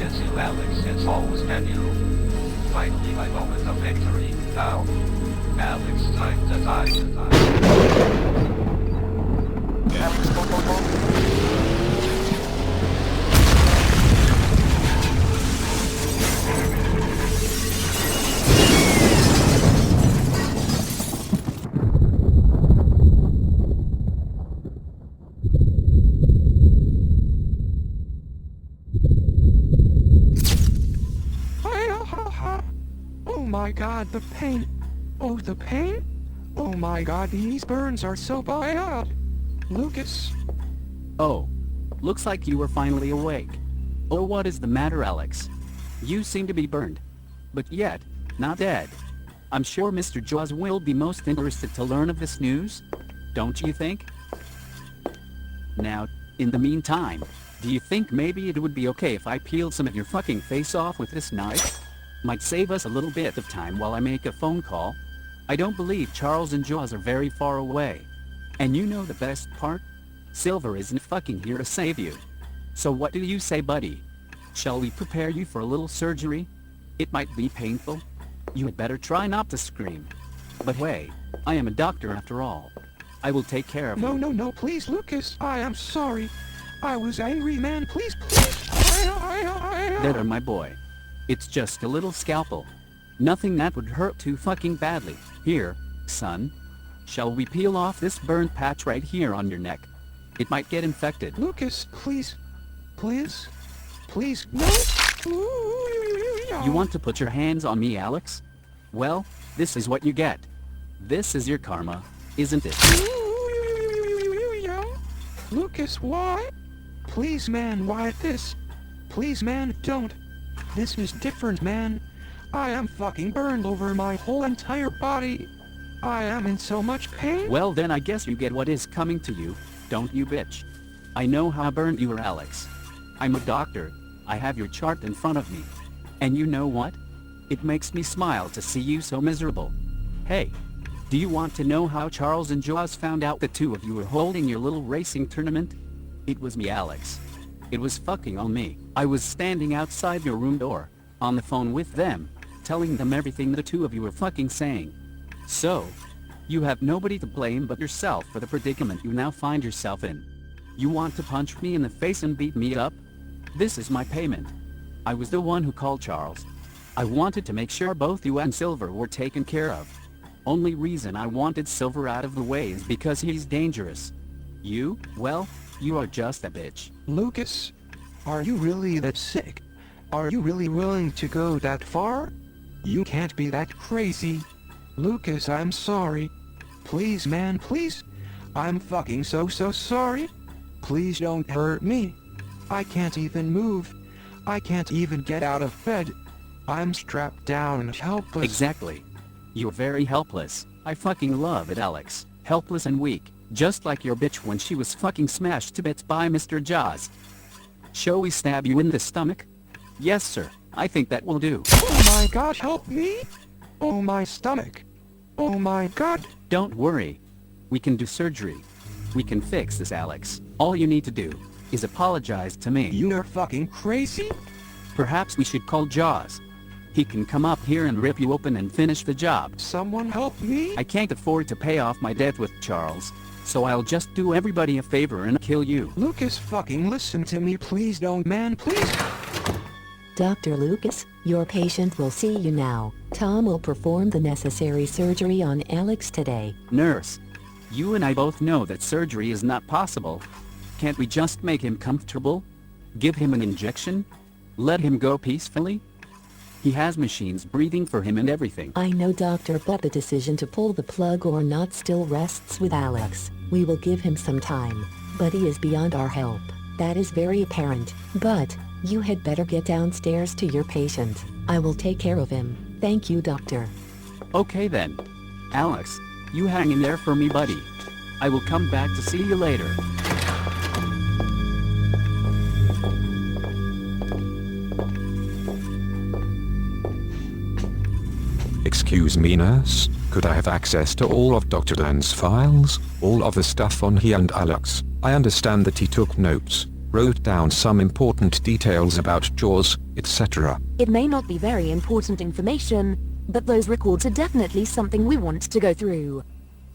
miss you, Alex. It's always been you. Finally, my moment of victory. Now, Alex, time to die. Oh my god, the pain. Oh, the pain? Oh my god, these burns are so bad. Lucas. Oh. Looks like you were finally awake. Oh, what is the matter, Alex? You seem to be burned. But yet, not dead. I'm sure Mr. Jaws will be most interested to learn of this news. Don't you think? Now, in the meantime, do you think maybe it would be okay if I peeled some of your fucking face off with this knife? Might save us a little bit of time while I make a phone call. I don't believe Charles and Jaws are very far away. And you know the best part? Silver isn't fucking here to save you. So what do you say, buddy? Shall we prepare you for a little surgery? It might be painful. You had better try not to scream. But wait, I am a doctor after all. I will take care of you. No, please, Lucas. I am sorry. I was angry, man. Please. There, my boy. It's just a little scalpel. Nothing that would hurt too fucking badly. Here, son. Shall we peel off this burn patch right here on your neck? It might get infected. Lucas, please. Please. Please, no. You want to put your hands on me, Alex? Well, this is what you get. This is your karma, isn't it? Lucas, why? Please, man, why this? Please, man, don't. This is different, man. I am fucking burned over my whole entire body. I am in so much pain. Well, then I guess you get what is coming to you, don't you, bitch? I know how burned you are, Alex. I'm a doctor. I have your chart in front of me. And you know what? It makes me smile to see you so miserable. Hey, do you want to know how Charles and Jaws found out the two of you were holding your little racing tournament? It was me, Alex. It was fucking on me. I was standing outside your room door, on the phone with them, telling them everything the two of you were fucking saying. So, you have nobody to blame but yourself for the predicament you now find yourself in. You want to punch me in the face and beat me up? This is my payment. I was the one who called Charles. I wanted to make sure both you and Silver were taken care of. Only reason I wanted Silver out of the way is because he's dangerous. You, well, you are just a bitch. Lucas, are you really that sick? Are you really willing to go that far? You can't be that crazy. Lucas, I'm sorry. Please, man, please. I'm fucking so sorry. Please don't hurt me. I can't even move. I can't even get out of bed. I'm strapped down and helpless. Exactly. You're very helpless. I fucking love it, Alex. Helpless and weak, just like your bitch when she was fucking smashed to bits by Mr. Jaws. Shall we stab you in the stomach? Yes, sir. I think that will do. Oh my god, help me! Oh my stomach. Oh my god. Don't worry. We can do surgery. We can fix this, Alex. All you need to do is apologize to me. You're fucking crazy? Perhaps we should call Jaws. He can come up here and rip you open and finish the job. Someone help me? I can't afford to pay off my debt with Charles, so I'll just do everybody a favor and kill you. Lucas, fucking listen to me, please don't, man, please. Dr. Lucas, your patient will see you now. Tom will perform the necessary surgery on Alex today. Nurse, you and I both know that surgery is not possible. Can't we just make him comfortable? Give him an injection? Let him go peacefully? He has machines breathing for him and everything. I know, doctor, but the decision to pull the plug or not still rests with Alex. We will give him some time, but he is beyond our help. That is very apparent. But you had better get downstairs to your patient. I will take care of him. Thank you, doctor. Okay then. Alex, you hang in there for me, buddy. I will come back to see you later. Excuse me, nurse, could I have access to all of Dr. Dan's files? All of the stuff on he and Alex. I understand that he took notes, wrote down some important details about Jaws, etc. It may not be very important information, but those records are definitely something we want to go through.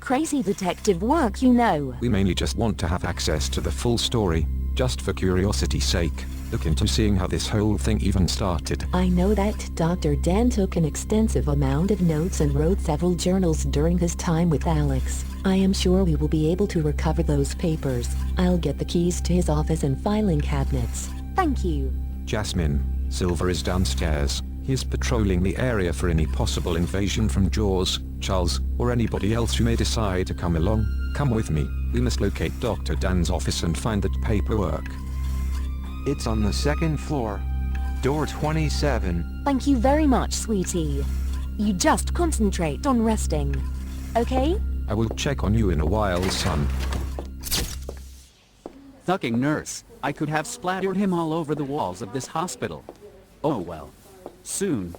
Crazy detective work, you know. We mainly just want to have access to the full story, just for curiosity's sake. Look into seeing how this whole thing even started. I know that Dr. Dan took an extensive amount of notes and wrote several journals during his time with Alex. I am sure we will be able to recover those papers. I'll get the keys to his office and filing cabinets. Thank you. Jasmine, Silver is downstairs. He's patrolling the area for any possible invasion from Jaws. Charles, or anybody else who may decide to come along, come with me. We must locate Dr. Dan's office and find that paperwork. It's on the second floor. Door 27. Thank you very much, sweetie. You just concentrate on resting. Okay? I will check on you in a while, son. Fucking nurse, I could have splattered him all over the walls of this hospital. Oh well. Soon.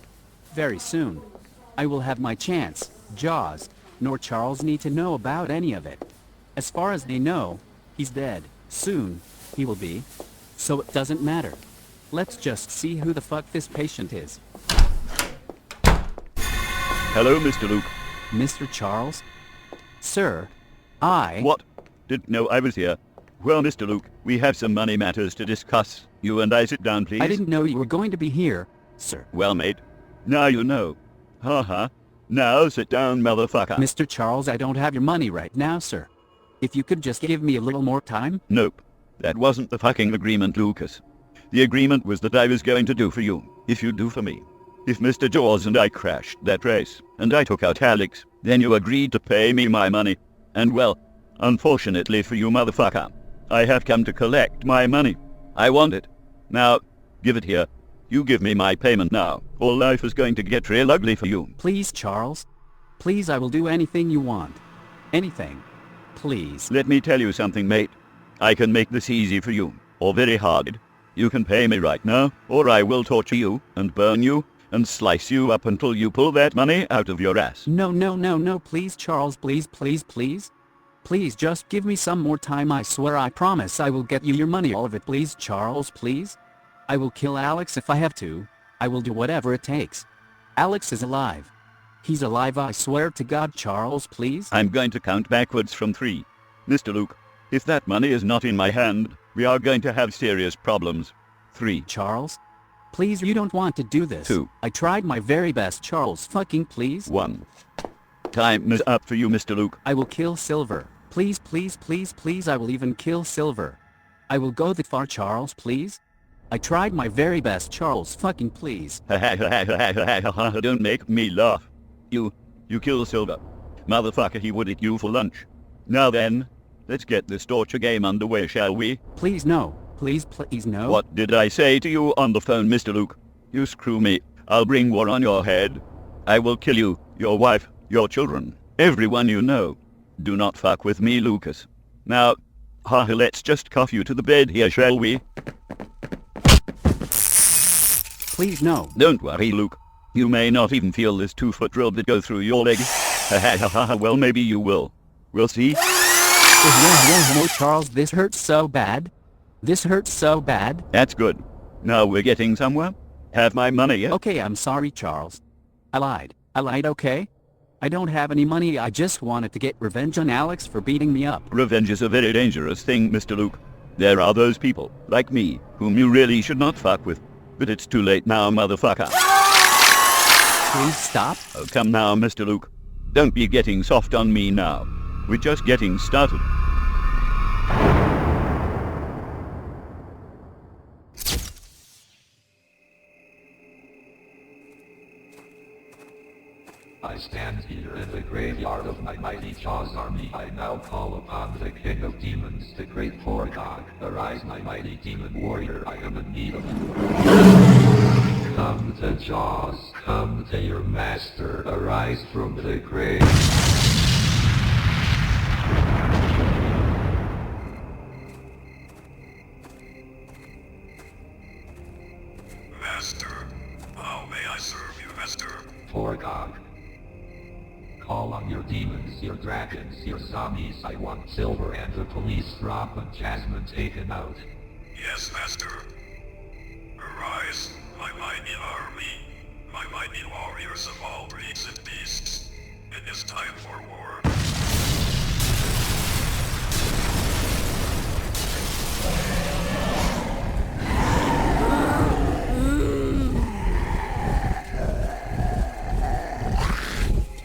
Very soon. I will have my chance. Jaws, nor Charles need to know about any of it. As far as they know, he's dead. Soon, he will be. So it doesn't matter. Let's just see who the fuck this patient is. Hello, Mr. Luke. Mr. Charles? Sir, I... What? Didn't know I was here. Well, Mr. Luke, we have some money matters to discuss. You and I sit down, please. I didn't know you were going to be here, sir. Well, mate. Now you know. Ha. Now sit down, motherfucker. Mr. Charles, I don't have your money right now, sir. If you could just give me a little more time? Nope. That wasn't the fucking agreement, Lucas. The agreement was that I was going to do for you, if you do for me. If Mr. Jaws and I crashed that race, and I took out Alex, then you agreed to pay me my money. And well, unfortunately for you, motherfucker, I have come to collect my money. I want it. Now, give it here. You give me my payment now, or life is going to get real ugly for you. Please, Charles. Please, I will do anything you want. Anything. Please. Let me tell you something, mate. I can make this easy for you, or very hard. You can pay me right now, or I will torture you, and burn you, and slice you up until you pull that money out of your ass. No, please, Charles, please. Please, just give me some more time. I swear, I promise I will get you your money, all of it, please, Charles, please. I will kill Alex if I have to. I will do whatever it takes. Alex is alive. He's alive, I swear to God, Charles, please. I'm going to count backwards from 3. Mr. Luke, if that money is not in my hand, we are going to have serious problems. 3. Charles? Please, you don't want to do this. 2. I tried my very best, Charles, fucking please. 1. Time is up for you, Mr. Luke. I will kill Silver. Please, I will even kill Silver. I will go that far, Charles, please. I tried my very best, Charles, fucking please. Don't make me laugh. You kill Silver. Motherfucker, he would eat you for lunch. Now then, let's get this torture game underway, shall we? Please, no. Please, no. What did I say to you on the phone, Mr. Luke? You screw me. I'll bring war on your head. I will kill you, your wife, your children, everyone you know. Do not fuck with me, Lucas. Now, let's just cuff you to the bed here, shall we? Please, no. Don't worry, Luke. You may not even feel this 2-foot drill that goes through your leg. Well, maybe you will. We'll see. No, Charles, this hurts so bad. This hurts so bad. That's good. Now we're getting somewhere. Have my money yet? Okay, I'm sorry, Charles. I lied, okay? I don't have any money, I just wanted to get revenge on Alex for beating me up. Revenge is a very dangerous thing, Mr. Luke. There are those people, like me, whom you really should not fuck with. But it's too late now, motherfucker. Please stop. Oh, come now, Mr. Luke. Don't be getting soft on me now. We're just getting started. I stand here in the graveyard of my mighty Jaws army. I now call upon the King of Demons, the great Horgog. Arise, my mighty demon warrior, I am in need of you. Come to Jaws, come to your master, arise from the grave. Master, how may I serve you, Master? Horgog. Call on your demons, your dragons, your zombies. I want Silver and the police drop and Jasmine taken out. Yes, Master. Arise, my mighty army, my mighty warriors of all breeds and beasts. It is time for war.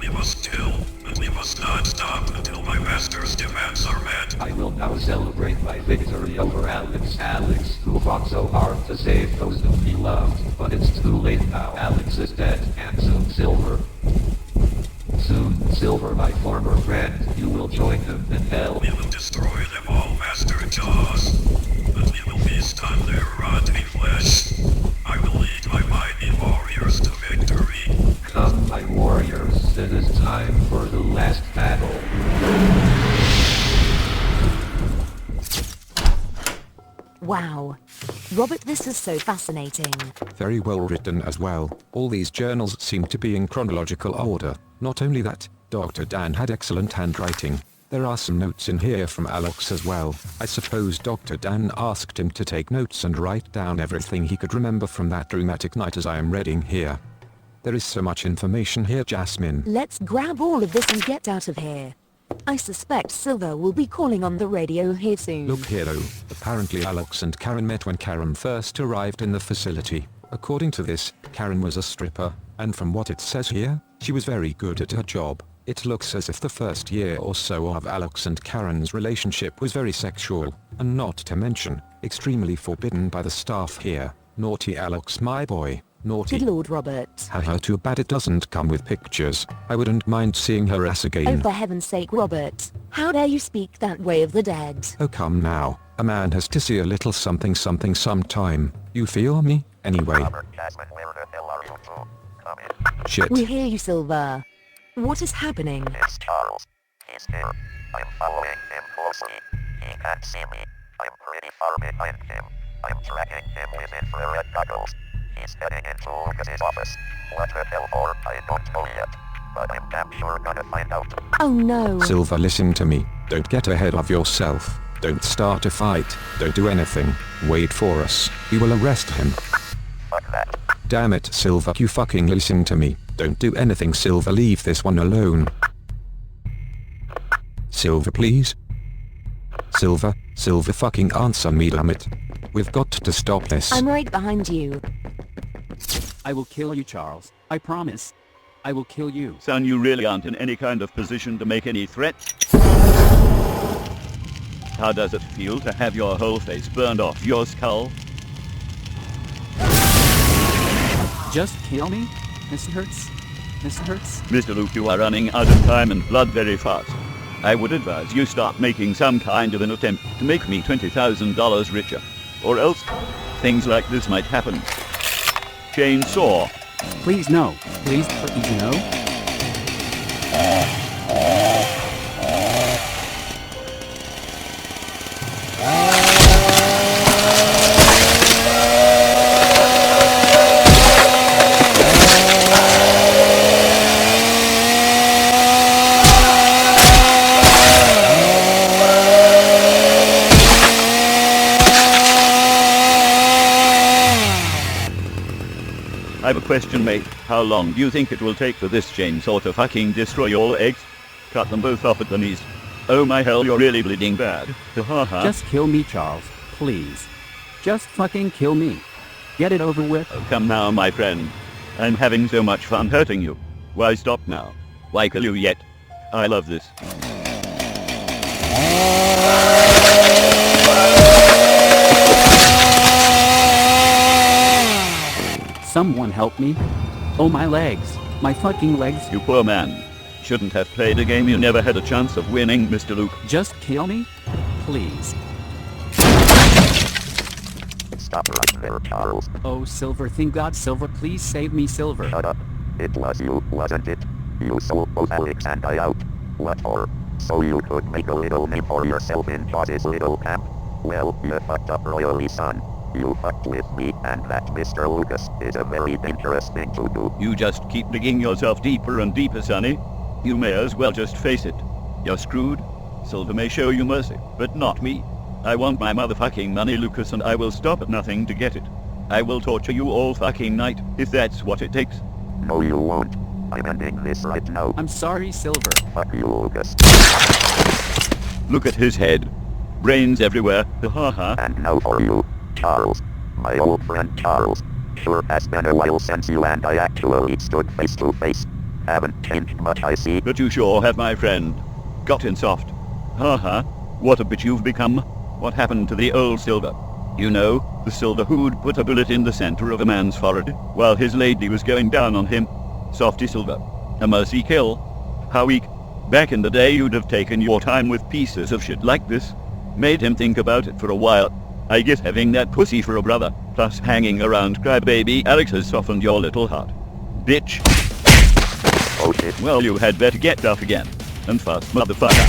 We must kill, and we must not stop until my master's demands are met. I will now celebrate my victory over Alex, who fought so hard to save those whom he loved. But it's too late now. Alex is dead, and soon Silver. Soon, Silver, my former friend, you will join him in hell. We will destroy them all, Master Jaws. But we will feast on their rotting flesh. I will lead my mighty warriors to victory. Come, my warriors, it is time for the last battle. Wow. Robert, this is so fascinating. Very well written as well. All these journals seem to be in chronological order. Not only that, Dr. Dan had excellent handwriting. There are some notes in here from Alex as well. I suppose Dr. Dan asked him to take notes and write down everything he could remember from that dramatic night as I am reading here. There is so much information here, Jasmine. Let's grab all of this and get out of here. I suspect Silver will be calling on the radio here soon. Look here though, apparently Alex and Karen met when Karen first arrived in the facility. According to this, Karen was a stripper, and from what it says here, she was very good at her job. It looks as if the first year or so of Alex and Karen's relationship was very sexual, and not to mention, extremely forbidden by the staff here. Naughty Alex, my boy. Naughty. Good Lord, Robert. Haha, too bad it doesn't come with pictures. I wouldn't mind seeing her ass Oh, again. for heaven's sake, Robert. How dare you speak that way of the dead? Oh come now, a man has to see a little something something sometime. You feel me? Anyway. Jasmine, where the hell are you two? Come in. Shit. We hear you, Silver. What is happening? It's Charles. He's here. I'm following him closely. He can't see me. I'm pretty far behind him. I'm tracking him with infrared goggles. He's heading into Lucas's office. What the hell for? I don't know yet. But I'm damn sure gonna find out. Oh no. Silver, listen to me. Don't get ahead of yourself. Don't start a fight. Don't do anything. Wait for us. We will arrest him. Fuck that. Damn it, Silver, you fucking listen to me. Don't do anything, Silver, leave this one alone. Silver, please. Silver fucking answer me, damn it. We've got to stop this. I'm right behind you. I will kill you, Charles. I promise. I will kill you. Son, you really aren't in any kind of position to make any threat. How does it feel to have your whole face burned off your skull? Just kill me? This hurts. This hurts. Mr. Luke, you are running out of time and blood very fast. I would advise you start making some kind of an attempt to make me $20,000 richer. Or else, things like this might happen. Chainsaw. Please no. Please no. I have a question, mate. How long do you think it will take for this chainsaw to fucking destroy all eggs? Cut them both off at the knees. Oh my hell, you're really bleeding bad. Ha. Just kill me, Charles. Please. Just fucking kill me. Get it over with. Oh, come now, my friend. I'm having so much fun hurting you. Why stop now? Why kill you yet? I love this. Someone help me. Oh, my legs. My fucking legs. You poor man. Shouldn't have played a game you never had a chance of winning, Mr. Luke. Just kill me? Please. Stop right there, Charles. Oh, Silver, thank God, Silver, please save me, Silver. Shut up. It was you, wasn't it? You sold both Alex and I out. What for? So you could make a little name for yourself in Jaws' little camp? Well, you fucked up royally, son. You fucked with me, and that Mr. Lucas is a very dangerous thing to do. You just keep digging yourself deeper and deeper, Sonny. You may as well just face it. You're screwed. Silver may show you mercy, but not me. I want my motherfucking money, Lucas, and I will stop at nothing to get it. I will torture you all fucking night, if that's what it takes. No, you won't. I'm ending this right now. I'm sorry, Silver. Fuck you, Lucas. Look at his head. Brains everywhere. Ha ha. And now for you, Charles. My old friend Charles. Sure has been a while since you and I actually stood face to face. Haven't changed much, I see. But you sure have, my friend. Gotten soft. Ha ha. What a bitch you've become. What happened to the old Silver? You know, the Silver who'd put a bullet in the center of a man's forehead while his lady was going down on him. Softy Silver. A mercy kill. How weak. Back in the day you'd have taken your time with pieces of shit like this. Made him think about it for a while. I guess having that pussy for a brother, plus hanging around crybaby Alex has softened your little heart. Bitch. Oh shit. Well, you had better get up again. And fast, motherfucker.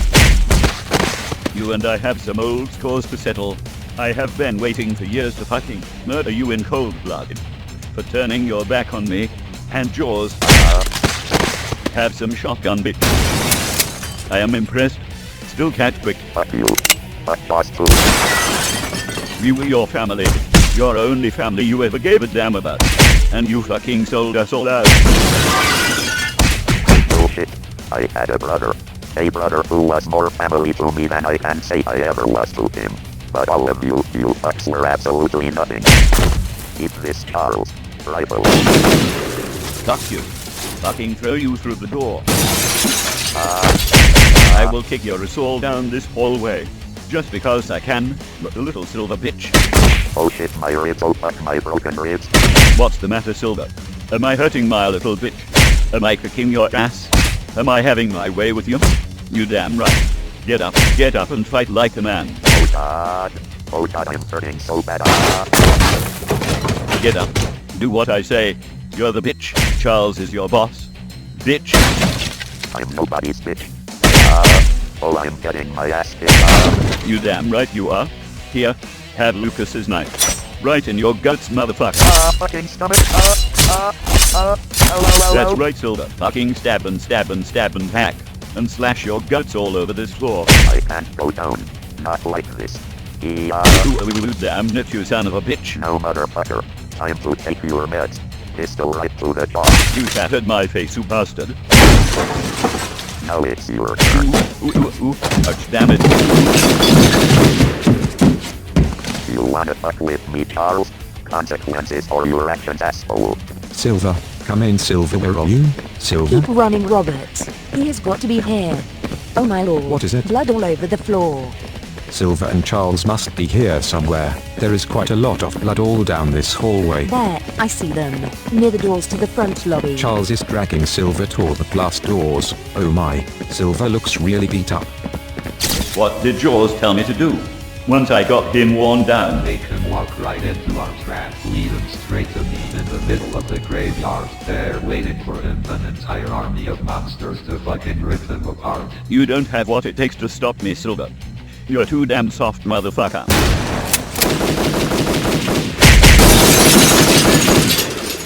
You and I have some old scores to settle. I have been waiting for years to fucking murder you in cold blood. For turning your back on me. And Jaws. Have some shotgun, bitch. I am impressed. Still cat quick. Fuck you. Fuck Jaws too. We were your family. Your only family you ever gave a damn about. And you fucking sold us all out. Bullshit. I had a brother. A brother who was more family to me than I can say I ever was to him. But all of you fucks were absolutely nothing. Keep this, Charles. Rifle. Fuck you. Fucking throw you through the door. I will kick your soul down this hallway. Just because I can, but the little Silver bitch. Oh shit, my ribs, oh fuck my broken ribs. What's the matter, Silver? Am I hurting my little bitch? Am I kicking your ass? Am I having my way with you? You damn right. Get up and fight like a man. Oh god, I'm hurting so bad. Get up. Do what I say. You're the bitch. Charles is your boss. Bitch. I'm nobody's bitch. Oh, I'm getting my ass kicked. You damn right you are. Here, have Lucas's knife. Right in your guts, motherfucker. Fucking stomach. That's right, Silver. Fucking stab and hack. And slash your guts all over this floor. I can't go down. Not like this. Ooh, damn it, you son of a bitch. No, motherfucker. Time to take your meds. Pistol right to the jaw. You shattered my face, you bastard. Now it's your turn. Ooh. Ouch, damn it. You wanna fuck with me, Charles? Consequences for your actions, asshole. Silver, come in, Silver, where are you? Silver? Keep running, Robert. He has got to be here. Oh my lord. What is it? Blood all over the floor. Silver and Charles must be here somewhere. There is quite a lot of blood all down this hallway. There, I see them. Near the doors to the front lobby. Charles is dragging Silver toward the glass doors. Oh my, Silver looks really beat up. What did Jaws tell me to do? Once I got him worn down. Make him walk right into our trap. Lead him straight to me in the middle of the graveyard. There waiting for him an entire army of monsters to fucking rip them apart. You don't have what it takes to stop me, Silver. You're too damn soft, motherfucker.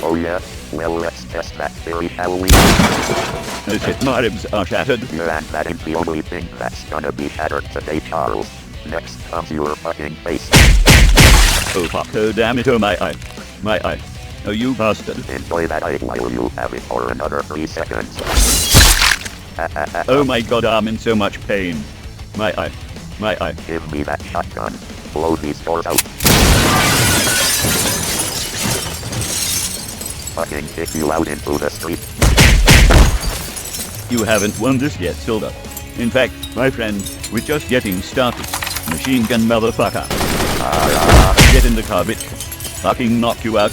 Oh yeah? Well, let's test that theory, shall we? Oh shit, my ribs are shattered. Yeah, and that ain't the only thing that's gonna be shattered today, Charles. Next comes your fucking face. Oh fuck, oh damn it, oh my eye. My eye. Oh you bastard. Enjoy that eye while you have it for another 3 seconds. Oh my god, I'm in so much pain. My eye. My eye. Give me that shotgun. Blow these doors out. Fucking kick you out into the street. You haven't won this yet, Silver. In fact, my friend, we're just getting started. Machine gun motherfucker. Get in the car, bitch. Fucking knock you out.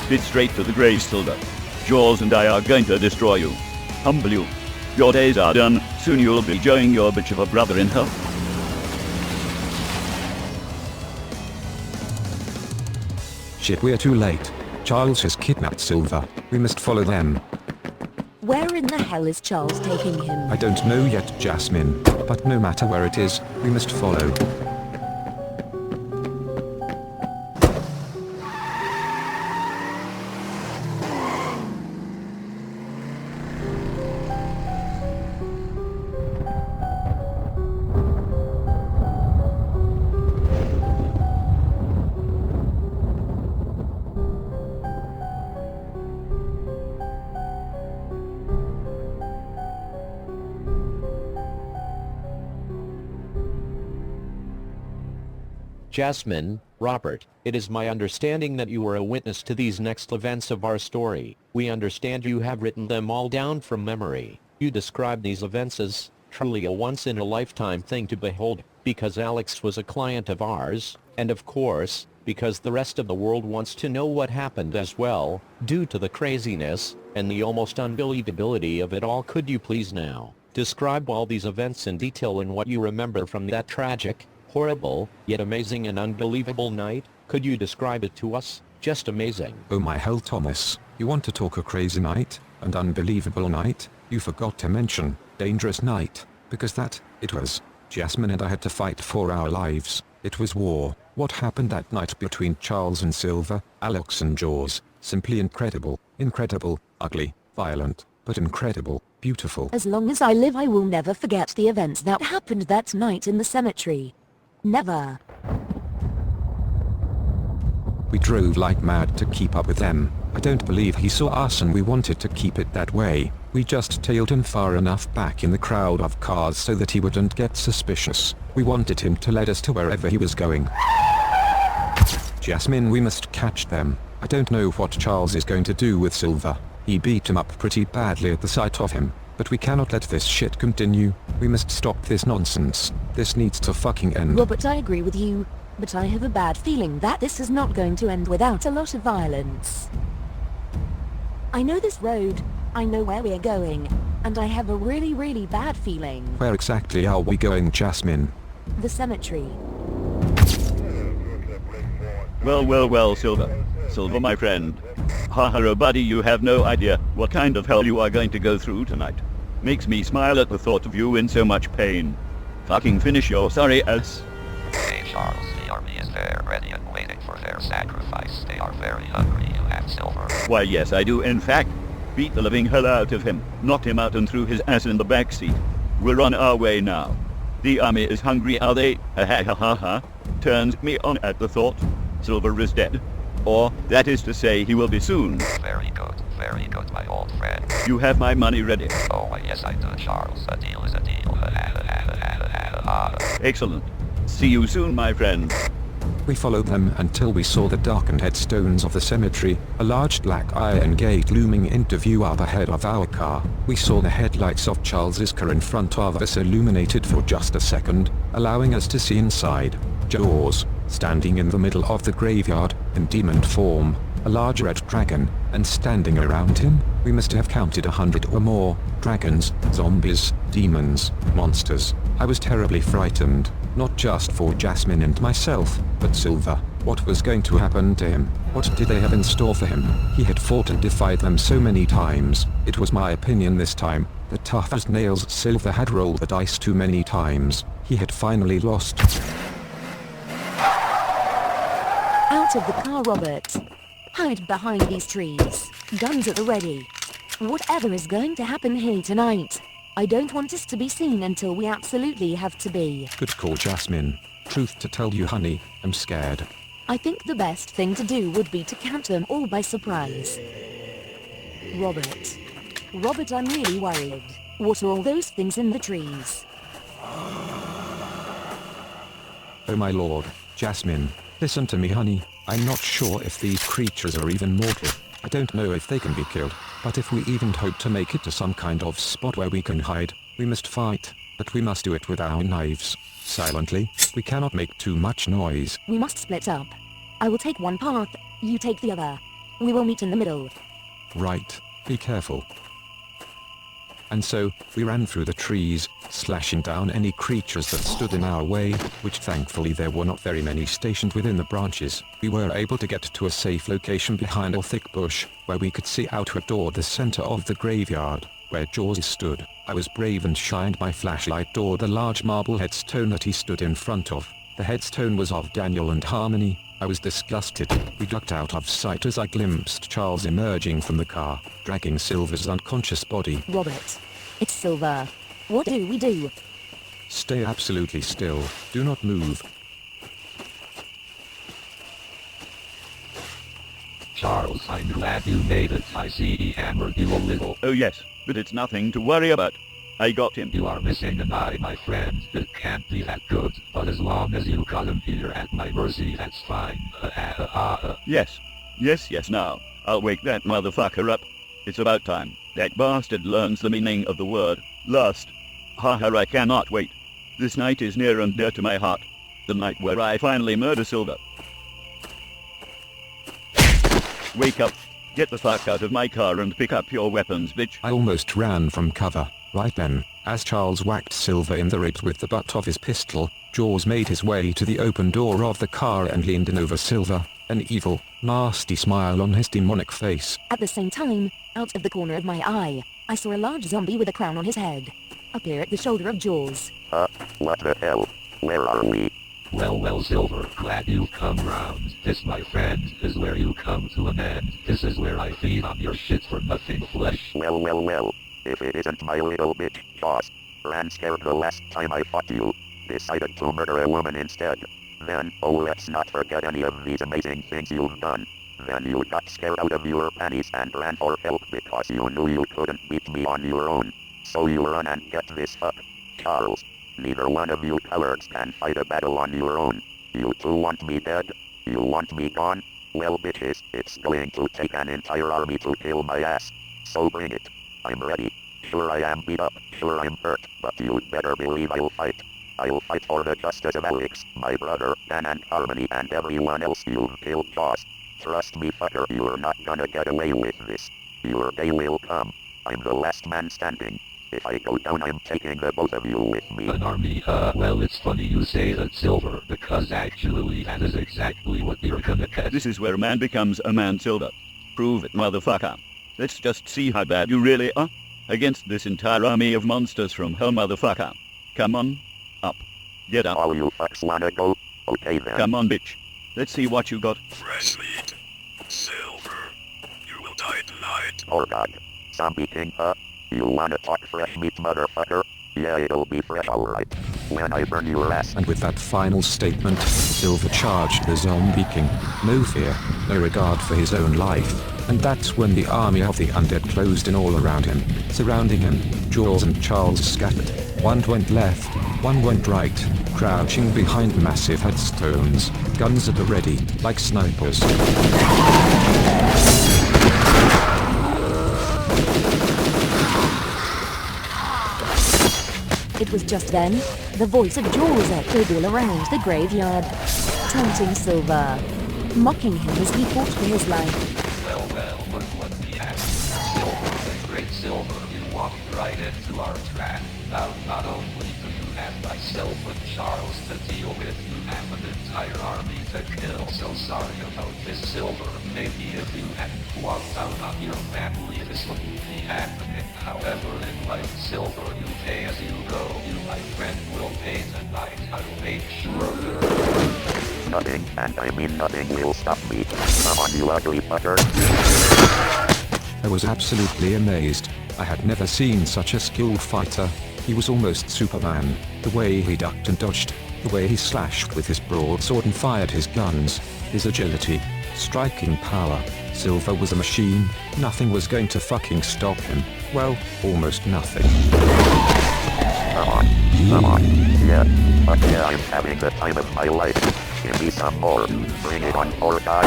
Spit straight to the grave, Silver. Jaws and I are going to destroy you. Humble you. Your days are done. Soon you'll be joining your bitch of a brother in hell. Shit, we're too late. Charles has kidnapped Silver. We must follow them. Where in the hell is Charles taking him? I don't know yet, Jasmine. But no matter where it is, we must follow. Jasmine, Robert, it is my understanding that you were a witness to these next events of our story. We understand you have written them all down from memory. You describe these events as truly a once-in-a-lifetime thing to behold, because Alex was a client of ours, and of course, because the rest of the world wants to know what happened as well, due to the craziness, and the almost unbelievability of it all. Could you please now describe all these events in detail and what you remember from that tragic, horrible, yet amazing and unbelievable night? Could you describe it to us? Just amazing. Oh my hell, Thomas, you want to talk a crazy night, and unbelievable night? You forgot to mention, dangerous night, because it was. Jasmine and I had to fight for our lives. It was war. What happened that night between Charles and Silver, Alex and Jaws? Simply incredible, incredible, ugly, violent, but incredible, beautiful. As long as I live, I will never forget the events that happened that night in the cemetery. Never. We drove like mad to keep up with them. I don't believe he saw us and we wanted to keep it that way. We just tailed him far enough back in the crowd of cars so that he wouldn't get suspicious. We wanted him to lead us to wherever he was going. Jasmine, we must catch them. I don't know what Charles is going to do with Silver. He beat him up pretty badly at the sight of him. But we cannot let this shit continue. We must stop this nonsense. This needs to fucking end. Robert, I agree with you, but I have a bad feeling that this is not going to end without a lot of violence. I know this road, I know where we are going, and I have a really, really bad feeling. Where exactly are we going, Jasmine? The cemetery. Well, Silver. Silver, my friend. Haha, buddy, you have no idea what kind of hell you are going to go through tonight. Makes me smile at the thought of you in so much pain. Fucking finish your sorry ass. Hey Charles, the army is there, ready and waiting for their sacrifice. They are very hungry. You have Silver. Why, yes, I do, in fact. Beat the living hell out of him, knocked him out and threw his ass in the back seat. We're on our way now. The army is hungry, are they? Ha ha ha ha ha. Turns me on at the thought. Silver is dead. Or, that is to say, he will be soon. Very good, my old friend. You have my money ready. Oh, yes, I do, Charles. A deal is a deal. Excellent. See you soon, my friend. We followed them until we saw the darkened headstones of the cemetery, a large black iron gate looming into view up ahead of our car. We saw the headlights of Charles's car in front of us illuminated for just a second, allowing us to see inside. Jaws, standing in the middle of the graveyard, in demon form, a large red dragon, and standing around him, we must have counted 100 or more, dragons, zombies, demons, monsters. I was terribly frightened, not just for Jasmine and myself, but Silver. What was going to happen to him? What did they have in store for him? He had fought and defied them so many times. It was my opinion this time, that tough as nails Silver had rolled the dice too many times. He had finally lost. Out of the car, Robert. Hide behind these trees. Guns at the ready. Whatever is going to happen here tonight, I don't want us to be seen until we absolutely have to be. Good call, Jasmine. Truth to tell you, honey, I'm scared. I think the best thing to do would be to catch them all by surprise. Robert, I'm really worried. What are all those things in the trees? Oh my lord, Jasmine, listen to me, honey. I'm not sure if these creatures are even mortal. I don't know if they can be killed, but if we even hope to make it to some kind of spot where we can hide, we must fight, but we must do it with our knives. Silently, we cannot make too much noise. We must split up. I will take one path, you take the other. We will meet in the middle. Right, be careful. And so, we ran through the trees, slashing down any creatures that stood in our way, which thankfully there were not very many stationed within the branches. We were able to get to a safe location behind a thick bush, where we could see out toward the center of the graveyard, where Jaws stood. I was brave and shined my flashlight toward the large marble headstone that he stood in front of. The headstone was of Daniel and Harmony. I was disgusted. We ducked out of sight as I glimpsed Charles emerging from the car, dragging Silver's unconscious body. Robert, it's Silver. What do we do? Stay absolutely still. Do not move. Charles, I'm glad you made it. I see he hammered you a little. Oh yes, but it's nothing to worry about. I got him. You are missing an eye, my friend. It can't be that good, but as long as you got him here at my mercy, that's fine. Yes. Yes, now. I'll wake that motherfucker up. It's about time. That bastard learns the meaning of the word lust. Haha, I cannot wait. This night is near and dear to my heart. The night where I finally murder Silver. Wake up. Get the fuck out of my car and pick up your weapons, bitch. I almost ran from cover. Right then, as Charles whacked Silver in the ribs with the butt of his pistol, Jaws made his way to the open door of the car and leaned in over Silver, an evil, nasty smile on his demonic face. At the same time, out of the corner of my eye, I saw a large zombie with a crown on his head appear at the shoulder of Jaws. What the hell? Where are we? Well, Silver, glad you've come round. This, my friend, is where you come to an end. This is where I feed on your shit-for-nothing flesh. Well. If it isn't my little bitch, Jaws. Ran scared the last time I fought you. Decided to murder a woman instead. Then, let's not forget any of these amazing things you've done. Then you got scared out of your panties and ran for help because you knew you couldn't beat me on your own. So you run and get this up. Charles, neither one of you cowards can fight a battle on your own. You two want me dead? You want me gone? Well, bitches, it's going to take an entire army to kill my ass. So bring it. I'm ready. Sure I am beat up, sure I'm hurt, but you'd better believe I'll fight. I'll fight for the justice of Alex, my brother, Dan and Harmony and everyone else you've killed, Jaws. Trust me, fucker, you're not gonna get away with this. Your day will come. I'm the last man standing. If I go down, I'm taking the both of you with me. An army, well, it's funny you say that, Silver, because actually that is exactly what you're gonna get. This is where a man becomes a man, Silver. Prove it, motherfucker. Let's just see how bad you really are against this entire army of monsters from hell, motherfucker. Come on. Up. Get up. All you fucks wanna go? Okay then. Come on, bitch. Let's see what you got. Fresh meat. Silver. You will die tonight. Oh god. Zombie King, You wanna talk fresh meat, motherfucker? Yeah, it'll be fresh, alright. When I burn your ass. And with that final statement, Silver charged the zombie king. No fear, no regard for his own life. And that's when the army of the undead closed in all around him, surrounding him. Jaws and Charles scattered. One went left, one went right, crouching behind massive headstones, guns at the ready, like snipers. It was just then, the voice of Jaws echoed all around the graveyard, taunting Silver, mocking him as he fought for his life. Well, look what we have. Silver, the great Silver, you walked right into our trap. Now, not only do you have myself and Charles to deal with, you have an entire army to kill. So sorry about this, Silver. Maybe if you hadn't walked out on your family, this wouldn't be happening. However, in life, Silver, you pay as you go. You, my friend, will pay tonight. I'll make sure. Nothing, and I mean nothing, will stop me. Come on, you ugly fucker. I was absolutely amazed. I had never seen such a skilled fighter. He was almost Superman. The way he ducked and dodged, the way he slashed with his broadsword and fired his guns, his agility, striking power. Silver was a machine. Nothing was going to fucking stop him. Well, almost nothing. Come on. Yeah. But yeah, I'm having the time of my life. Give me some more. Bring it on, poor guy.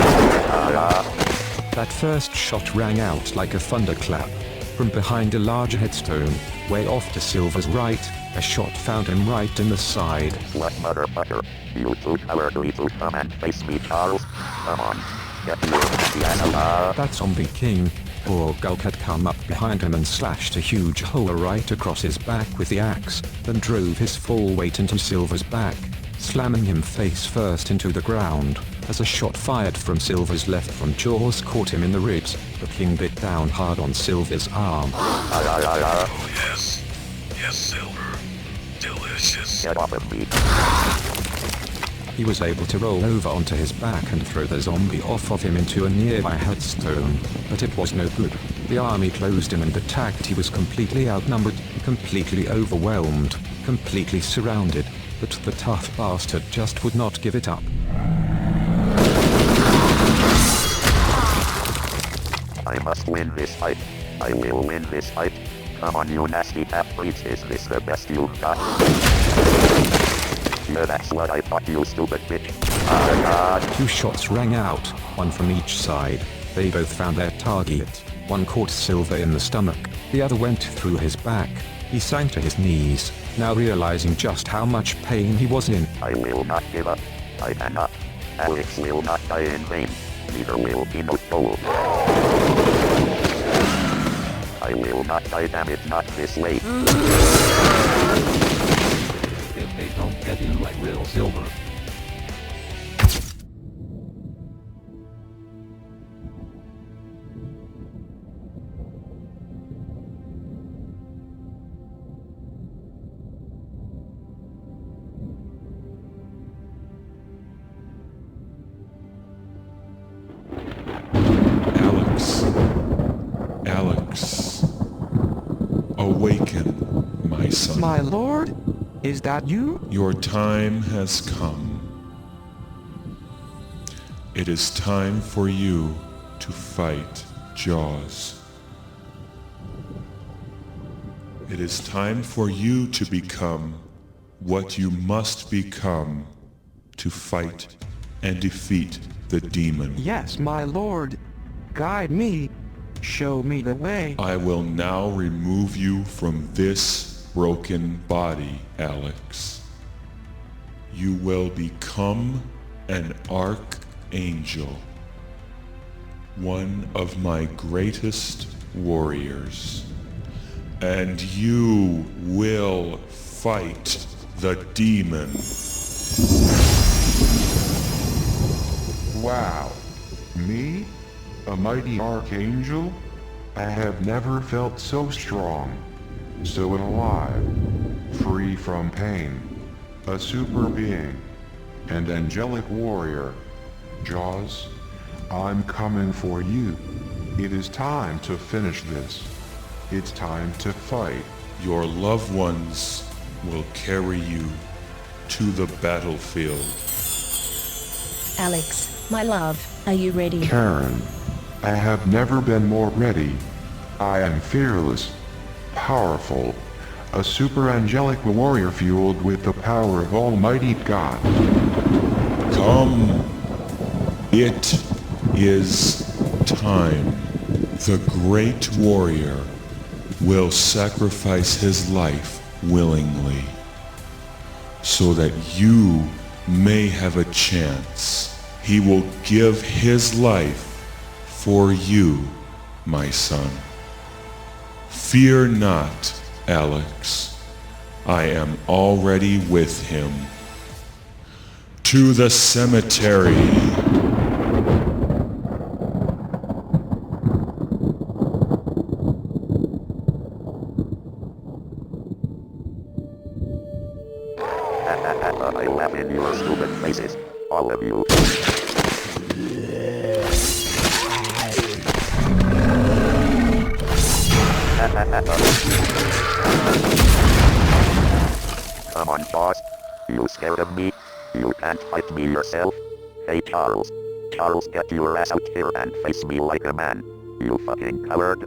That first shot rang out like a thunderclap. From behind a large headstone, way off to Silver's right, a shot found him right in the side. What motherfucker? You too cowardly to come and face me, Charles? Come on. Get your piano. That zombie king, poor Gulk, had come up behind him and slashed a huge hole right across his back with the axe, then drove his full weight into Silver's back, slamming him face first into the ground. As a shot fired from Silver's left from Jaws caught him in the ribs, the king bit down hard on Silver's arm. Oh yes. Yes, Silver. Delicious. Get off of me. He was able to roll over onto his back and throw the zombie off of him into a nearby headstone, but it was no good. The army closed in and attacked. He was completely outnumbered, completely overwhelmed, completely surrounded, but the tough bastard just would not give it up. I must win this fight. I will win this fight. Come on, you nasty half-breeds, is this the best you've got? Yeah, that's what I thought, you stupid bitch. God. 2 shots rang out, one from each side. They both found their target. One caught Silver in the stomach, the other went through his back. He sank to his knees, now realizing just how much pain he was in. I will not give up. I cannot. Alex will not die in vain. Neither will Peanut Bowl. I will not die, damn it, not this way. If they don't get you, I will, Silver. Alex. Awaken, my son. My lord? Is that you? Your time has come. It is time for you to fight Jaws. It is time for you to become what you must become to fight and defeat the demon. Yes, my lord. Guide me. Show me the way. I will now remove you from this broken body, Alex. You will become an archangel, one of my greatest warriors, and you will fight the demon. Wow. Me? A mighty archangel? I have never felt so strong, so alive, free from pain, a super being, and angelic warrior. Jaws, I'm coming for you. It is time to finish this. It's time to fight. Your loved ones will carry you to the battlefield. Alex, my love, are you ready? Karen, I have never been more ready. I am fearless, powerful, a super angelic warrior fueled with the power of Almighty God. Come. It is time. The great warrior will sacrifice his life willingly so that you may have a chance. He will give his life for you, my son. Fear not, Alex. I am already with him. To the cemetery. I laugh in your stupid faces, all of you. Come on, boss. You scared of me? You can't fight me yourself? Hey, Charles. Charles, get your ass out here and face me like a man. You fucking coward.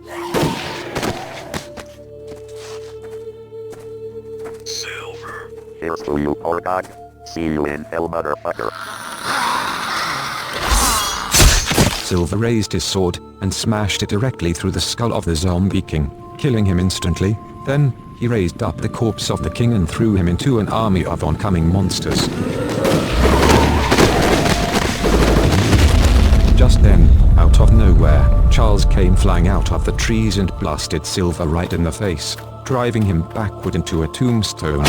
Silver. Here's to you, poor god. See you in hell, motherfucker. Silver raised his sword and smashed it directly through the skull of the zombie king, killing him instantly. Then, he raised up the corpse of the king and threw him into an army of oncoming monsters. Just then, out of nowhere, Charles came flying out of the trees and blasted Silver right in the face, driving him backward into a tombstone.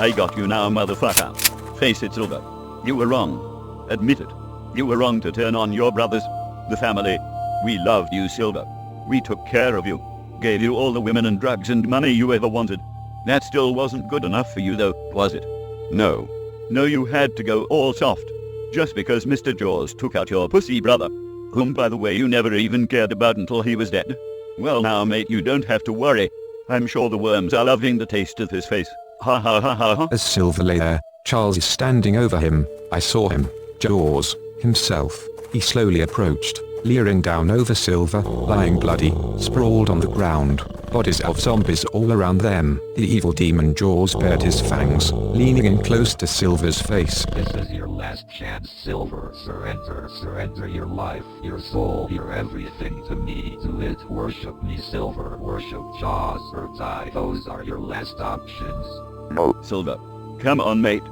I got you now, motherfucker. Face it, Silver. You were wrong. Admit it. You were wrong to turn on your brothers, the family. We loved you, Silver. We took care of you. Gave you all the women and drugs and money you ever wanted. That still wasn't good enough for you though, was it? No. No, you had to go all soft. Just because Mr. Jaws took out your pussy brother, whom by the way you never even cared about until he was dead. Well now mate, you don't have to worry. I'm sure the worms are loving the taste of his face. Ha ha ha ha ha. As Silver lay there, Charles is standing over him. I saw him. Jaws himself. He slowly approached, leering down over Silver, lying bloody, sprawled on the ground, bodies of zombies all around them. The evil demon Jaws bared his fangs, leaning in close to Silver's face. This is your last chance, Silver. Surrender. Surrender your life, your soul, your everything to me. To it, worship me, Silver. Worship Jaws or die. Those are your last options. No. Silver, come on, mate.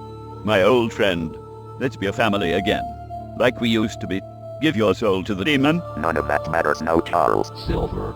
My old friend. Let's be a family again. Like we used to be. Give your soul to the demon. None of that matters now, Charles. Silver.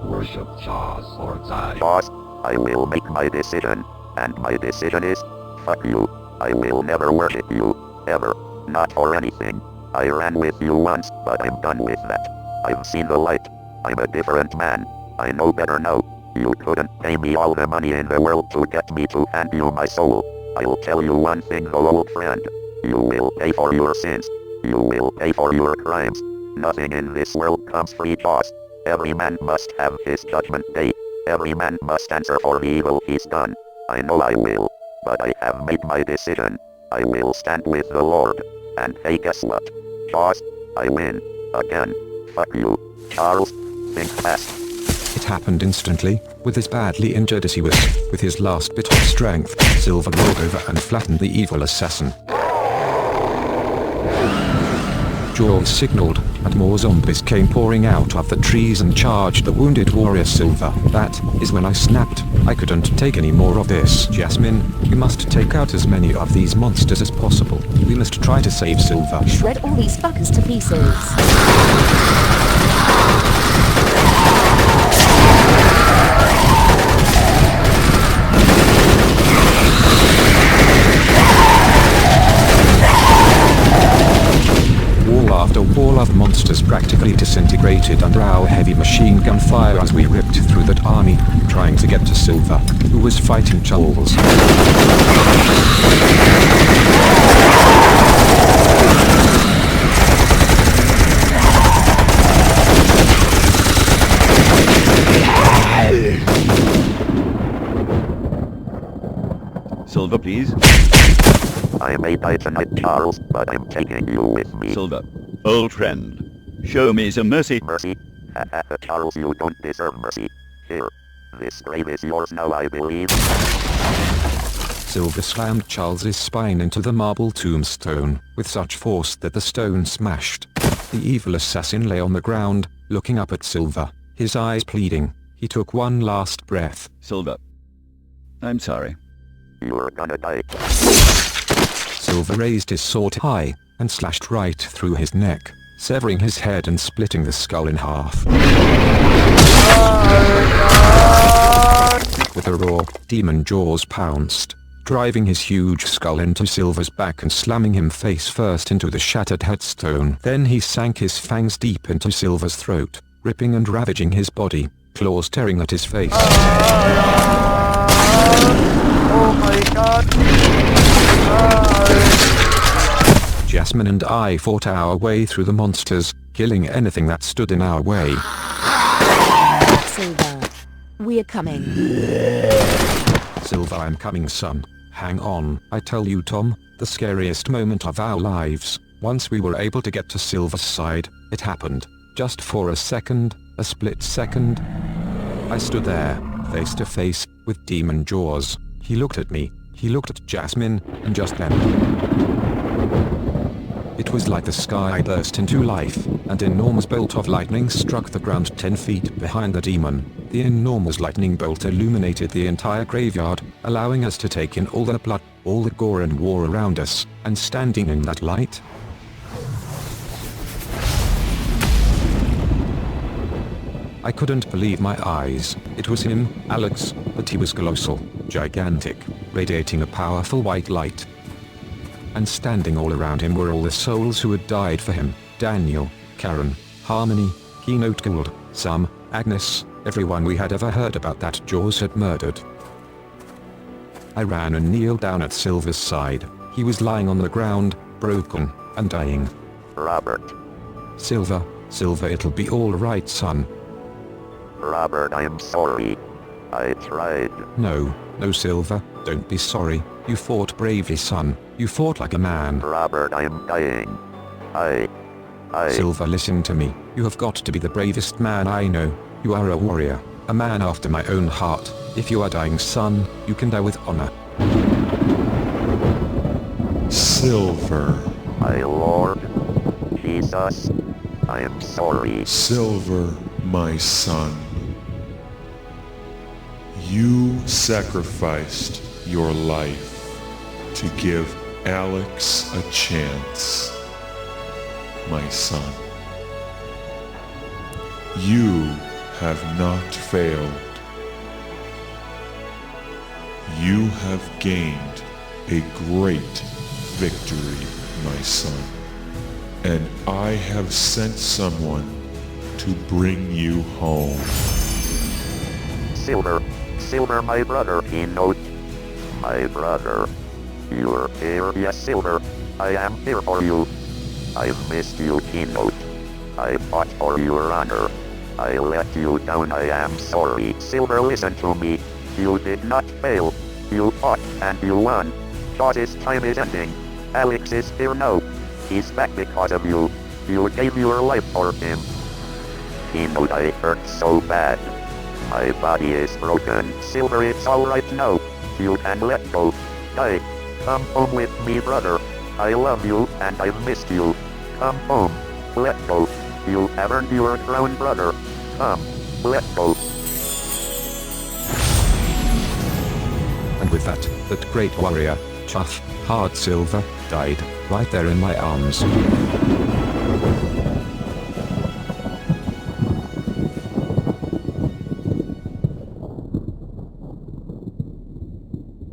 Worship Jaws or die. Jaws, I will make my decision. And my decision is, fuck you. I will never worship you. Ever. Not for anything. I ran with you once, but I'm done with that. I've seen the light. I'm a different man. I know better now. You couldn't pay me all the money in the world to get me to hand you my soul. I'll tell you one thing though, old friend. You will pay for your sins. You will pay for your crimes. Nothing in this world comes free, Jaws. Every man must have his judgment day. Every man must answer for the evil he's done. I know I will. But I have made my decision. I will stand with the Lord. And hey, guess what? Jaws, I win. Again. Fuck you. Charles, think fast. It happened instantly, with as badly injured as he was. With his last bit of strength, Silver rolled over and flattened the evil assassin. Jaws signaled, and more zombies came pouring out of the trees and charged the wounded warrior Silver. That is when I snapped. I couldn't take any more of this. Jasmine, we must take out as many of these monsters as possible. We must try to save Silver. Shred all these fuckers to pieces. Wall of monsters practically disintegrated under our heavy machine gun fire as we ripped through that army, trying to get to Silver, who was fighting Charles. Silver, please. I may die tonight, Charles, but I'm taking you with me. Silver, old friend, show me some mercy. Mercy? Charles, you don't deserve mercy. Here. This grave is yours now, I believe. Silver slammed Charles's spine into the marble tombstone, with such force that the stone smashed. The evil assassin lay on the ground, looking up at Silver, his eyes pleading. He took one last breath. Silver, I'm sorry. You're gonna die. Silver raised his sword high, and slashed right through his neck, severing his head and splitting the skull in half. With a roar, Demon Jaws pounced, driving his huge skull into Silver's back and slamming him face first into the shattered headstone. Then he sank his fangs deep into Silver's throat, ripping and ravaging his body, claws tearing at his face. Oh my god! Jasmine and I fought our way through the monsters, killing anything that stood in our way. Silver, we're coming. Silver, I'm coming, son. Hang on. I tell you, Tom, the scariest moment of our lives. Once we were able to get to Silver's side, it happened. Just for a second, a split second. I stood there, face to face, with Demon Jaws. He looked at me, he looked at Jasmine, and just then... It was like the sky burst into life, and an enormous bolt of lightning struck the ground 10 feet behind the demon. The enormous lightning bolt illuminated the entire graveyard, allowing us to take in all the blood, all the gore and war around us, and standing in that light, I couldn't believe my eyes. It was him, Alex, but he was colossal, gigantic, radiating a powerful white light. And standing all around him were all the souls who had died for him. Daniel, Karen, Harmony, Keynote Gould, Sam, Agnes, everyone we had ever heard about that Jaws had murdered. I ran and kneeled down at Silver's side. He was lying on the ground, broken, and dying. Robert. Silver, it'll be all right, son. Robert, I'm sorry. I tried. No, Silver, don't be sorry. You fought bravely, son. You fought like a man. Robert, I'm dying. Silver, listen to me. You have got to be the bravest man I know. You are a warrior, a man after my own heart. If you are dying, son, you can die with honor. Silver. My lord. Jesus. I am sorry. Silver, my son. You sacrificed your life to give Alex a chance, my son. You have not failed. You have gained a great victory, my son. And I have sent someone to bring you home. Silver, my brother, Enoch. My brother. You're here, yes, Silver. I am here for you. I've missed you, Enoch. I fought for your honor. I let you down, I am sorry. Silver, listen to me. You did not fail. You fought, and you won. Jaws' time is ending. Alex is here now. He's back because of you. You gave your life for him. Enoch, I hurt so bad. My body is broken. Silver, it's alright now. You can let go. Die. Come home with me, brother. I love you, and I've missed you. Come home. Let go. You have earned your crown, brother. Come. Let go. And with that great warrior, Chuff, Hard Silver, died, right there in my arms.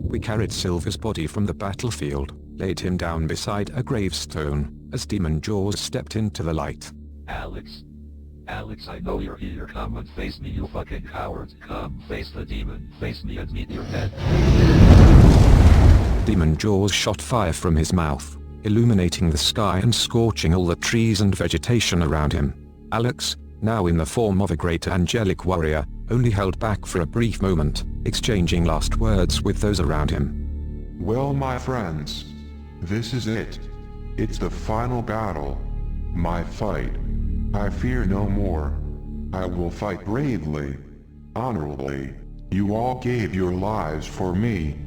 We carried Silver's body from the battlefield, laid him down beside a gravestone, as Demon Jaws stepped into the light. Alex, I know you're here. Come and face me, you fucking coward. Come, face the demon. Face me and meet your death. Demon Jaws shot fire from his mouth, illuminating the sky and scorching all the trees and vegetation around him. Alex, now in the form of a great angelic warrior, only held back for a brief moment, exchanging last words with those around him. Well, my friends, this is it. It's the final battle. My fight. I fear no more. I will fight bravely, honorably. You all gave your lives for me.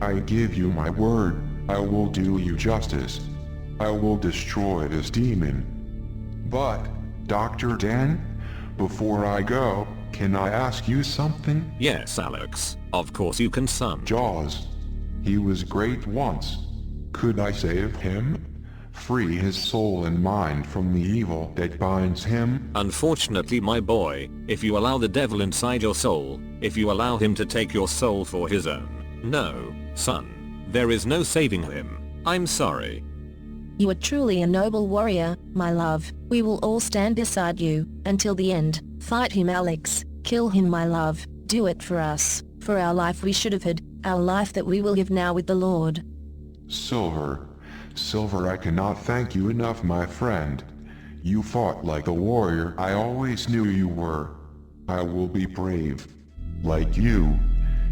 I give you my word. I will do you justice. I will destroy this demon. But, Dr. Dan, before I go, can I ask you something? Yes, Alex. Of course you can, son. Jaws. He was great once. Could I save him? Free his soul and mind from the evil that binds him? Unfortunately, my boy, if you allow the devil inside your soul, if you allow him to take your soul for his own, no, son, there is no saving him. I'm sorry. You are truly a noble warrior, my love. We will all stand beside you, until the end. Fight him, Alex. Kill him, my love. Do it for us, for our life we should have had, our life that we will live now with the Lord. Silver, I cannot thank you enough, my friend. You fought like a warrior I always knew you were. I will be brave. Like you.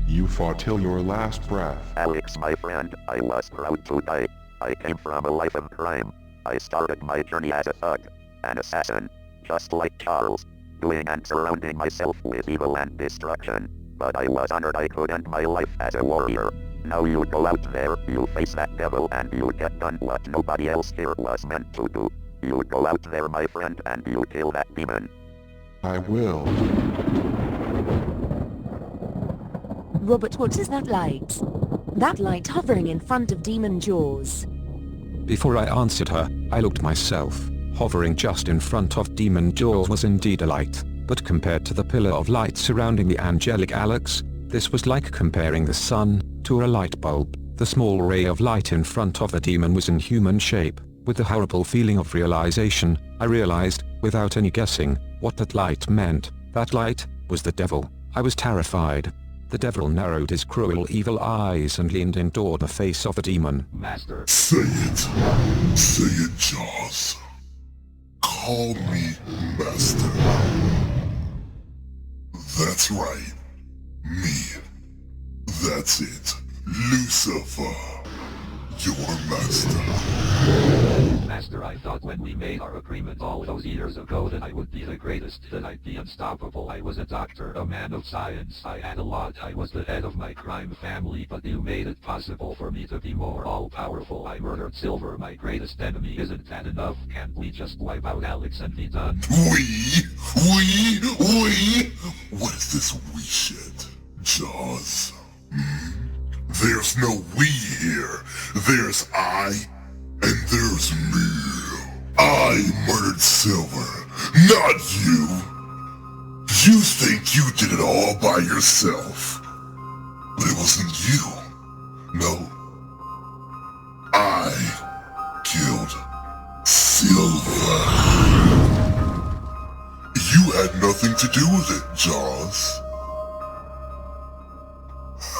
You fought till your last breath. Alex, my friend, I was proud to die. I came from a life of crime. I started my journey as a thug, an assassin, just like Charles, doing and surrounding myself with evil and destruction. But I was honored I could end my life as a warrior. Now you go out there, you face that devil, and you get done what nobody else here was meant to do. You go out there, my friend, and you kill that demon. I will. Robert, what is that light? That light hovering in front of Demon Jaws. Before I answered her, I looked myself. Hovering just in front of Demon Jaws was indeed a light, but compared to the pillar of light surrounding the angelic Alex, this was like comparing the sun to a light bulb. The small ray of light in front of the demon was in human shape. With the horrible feeling of realization, I realized, without any guessing, what that light meant. That light was the devil. I was terrified. The devil narrowed his cruel evil eyes and leaned in toward the face of the demon. Master. Say it, Jaws. Call me Master. That's right. Me. That's it. Lucifer. Your master. Master, I thought when we made our agreement all those years ago that I would be the greatest, that I'd be unstoppable. I was a doctor, a man of science. I had a lot. I was the head of my crime family, but you made it possible for me to be more all-powerful. I murdered Silver, my greatest enemy. Isn't that enough? Can't we just wipe out Alex and be done? We? What is this we shit? Jaws? There's no we here. There's I, and there's me. I murdered Silver, not you. You think you did it all by yourself. But it wasn't you. No. I killed Silver. You had nothing to do with it, Jaws.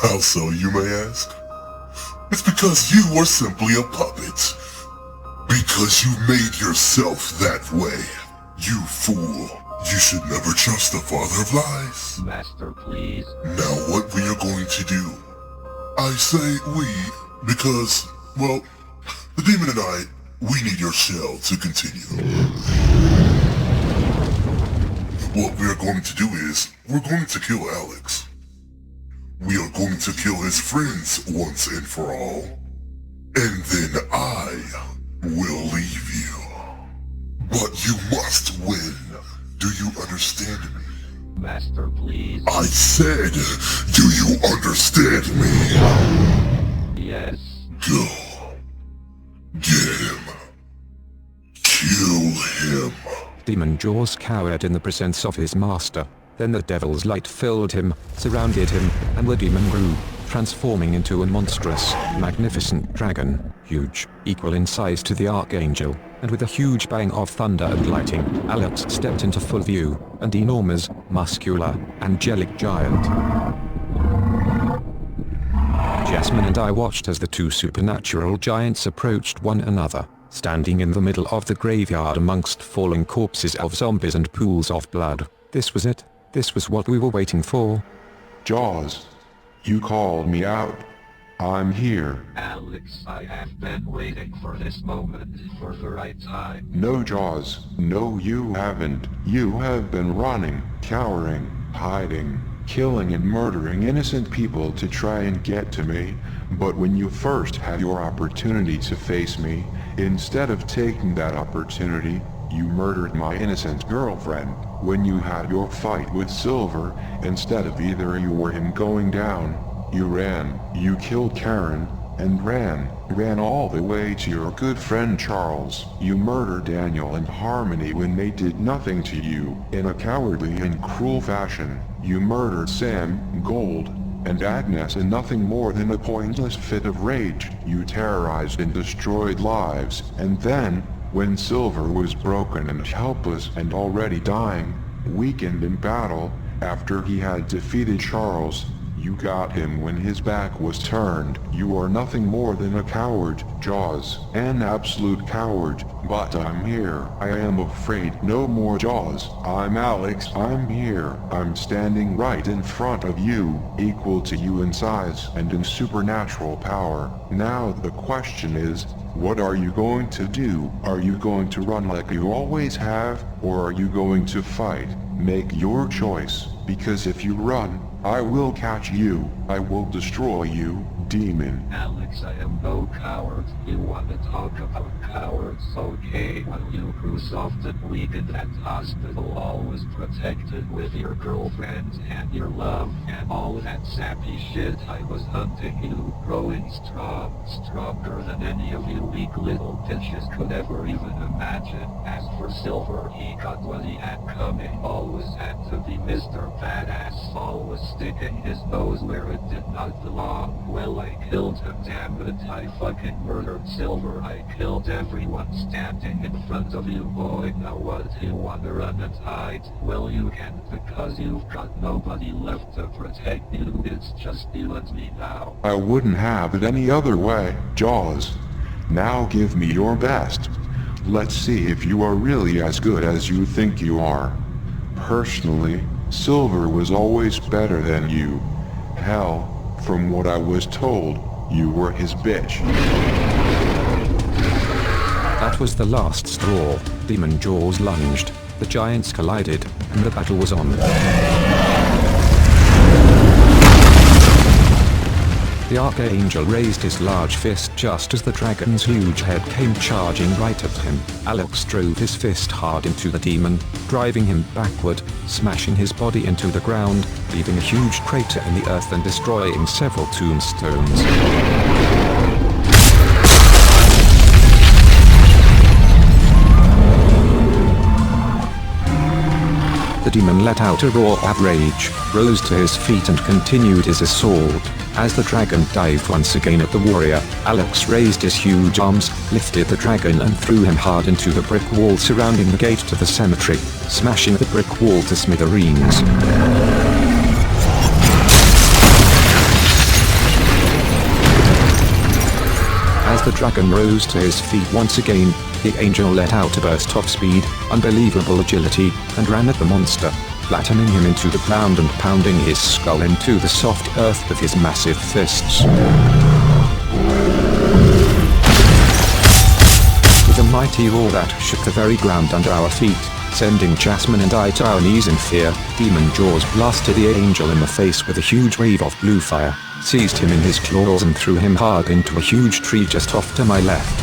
How so, you may ask? It's because you were simply a puppet. Because you made yourself that way. You fool. You should never trust the father of lies. Master, please. Now what we are going to do. I say we, because, well, the demon and I, we need your shell to continue. What we are going to do is, we're going to kill Alex. We are going to kill his friends once and for all. And then I will leave you. But you must win. Do you understand me? Master, please. I said, do you understand me? Yes. Go. Get him. Kill him. Demon Jaws cowered in the presence of his master. Then the devil's light filled him, surrounded him, and the demon grew, transforming into a monstrous, magnificent dragon, huge, equal in size to the Archangel, and with a huge bang of thunder and lightning, Alex stepped into full view, an enormous, muscular, angelic giant. Jasmine and I watched as the two supernatural giants approached one another, standing in the middle of the graveyard amongst falling corpses of zombies and pools of blood. This was it. This was what we were waiting for. Jaws, you called me out. I'm here. Alex, I have been waiting for this moment, for the right time. No, Jaws. No, you haven't. You have been running, cowering, hiding, killing and murdering innocent people to try and get to me. But when you first had your opportunity to face me, instead of taking that opportunity, you murdered my innocent girlfriend. When you had your fight with Silver, instead of either you or him going down, you ran. You killed Karen, and ran all the way to your good friend Charles. You murdered Daniel and Harmony when they did nothing to you. In a cowardly and cruel fashion, you murdered Sam, Gold, and Agnes in nothing more than a pointless fit of rage. You terrorized and destroyed lives, and then, when Silver was broken and helpless and already dying, weakened in battle, after he had defeated Charles, you got him when his back was turned. You are nothing more than a coward, Jaws. An absolute coward. But I'm here. I am afraid no more, Jaws. I'm Alex. I'm here. I'm standing right in front of you, equal to you in size and in supernatural power. Now the question is, what are you going to do? Are you going to run like you always have, or are you going to fight? Make your choice, because if you run, I will catch you. I will destroy you, demon. Alex, I am no coward. You want to talk about cowards? Okay, while you grew soft and weak in that hospital, always protected with your girlfriend and your love and all that sappy shit, I was hunting you, growing strong, stronger than any of you weak little bitches could ever even imagine. As for Silver, he got what he had coming, always had to be Mr. Badass, always sticking his nose where it did not belong. Well, I killed him, damn it, I fucking murdered Silver. I killed everyone standing in front of you, boy. Now what, you wanna run and hide? Well, you can't, because you've got nobody left to protect you. It's just you and me now. I wouldn't have it any other way, Jaws. Now give me your best. Let's see if you are really as good as you think you are. Personally, Silver was always better than you. Hell, from what I was told, you were his bitch. That That was the last straw. Demon Jaws lunged, the giants collided, and the battle was on. The Archangel raised his large fist just as the dragon's huge head came charging right at him. Alex drove his fist hard into the demon, driving him backward, smashing his body into the ground, leaving a huge crater in the earth and destroying several tombstones. The demon let out a roar of rage, rose to his feet and continued his assault. As the dragon dived once again at the warrior, Alex raised his huge arms, lifted the dragon and threw him hard into the brick wall surrounding the gate to the cemetery, smashing the brick wall to smithereens. As the dragon rose to his feet once again, the angel let out a burst of speed, unbelievable agility, and ran at the monster, flattening him into the ground and pounding his skull into the soft earth with his massive fists. With a mighty roar that shook the very ground under our feet, sending Jasmine and I to our knees in fear, Demon Jaws blasted the angel in the face with a huge wave of blue fire, seized him in his claws and threw him hard into a huge tree just off to my left.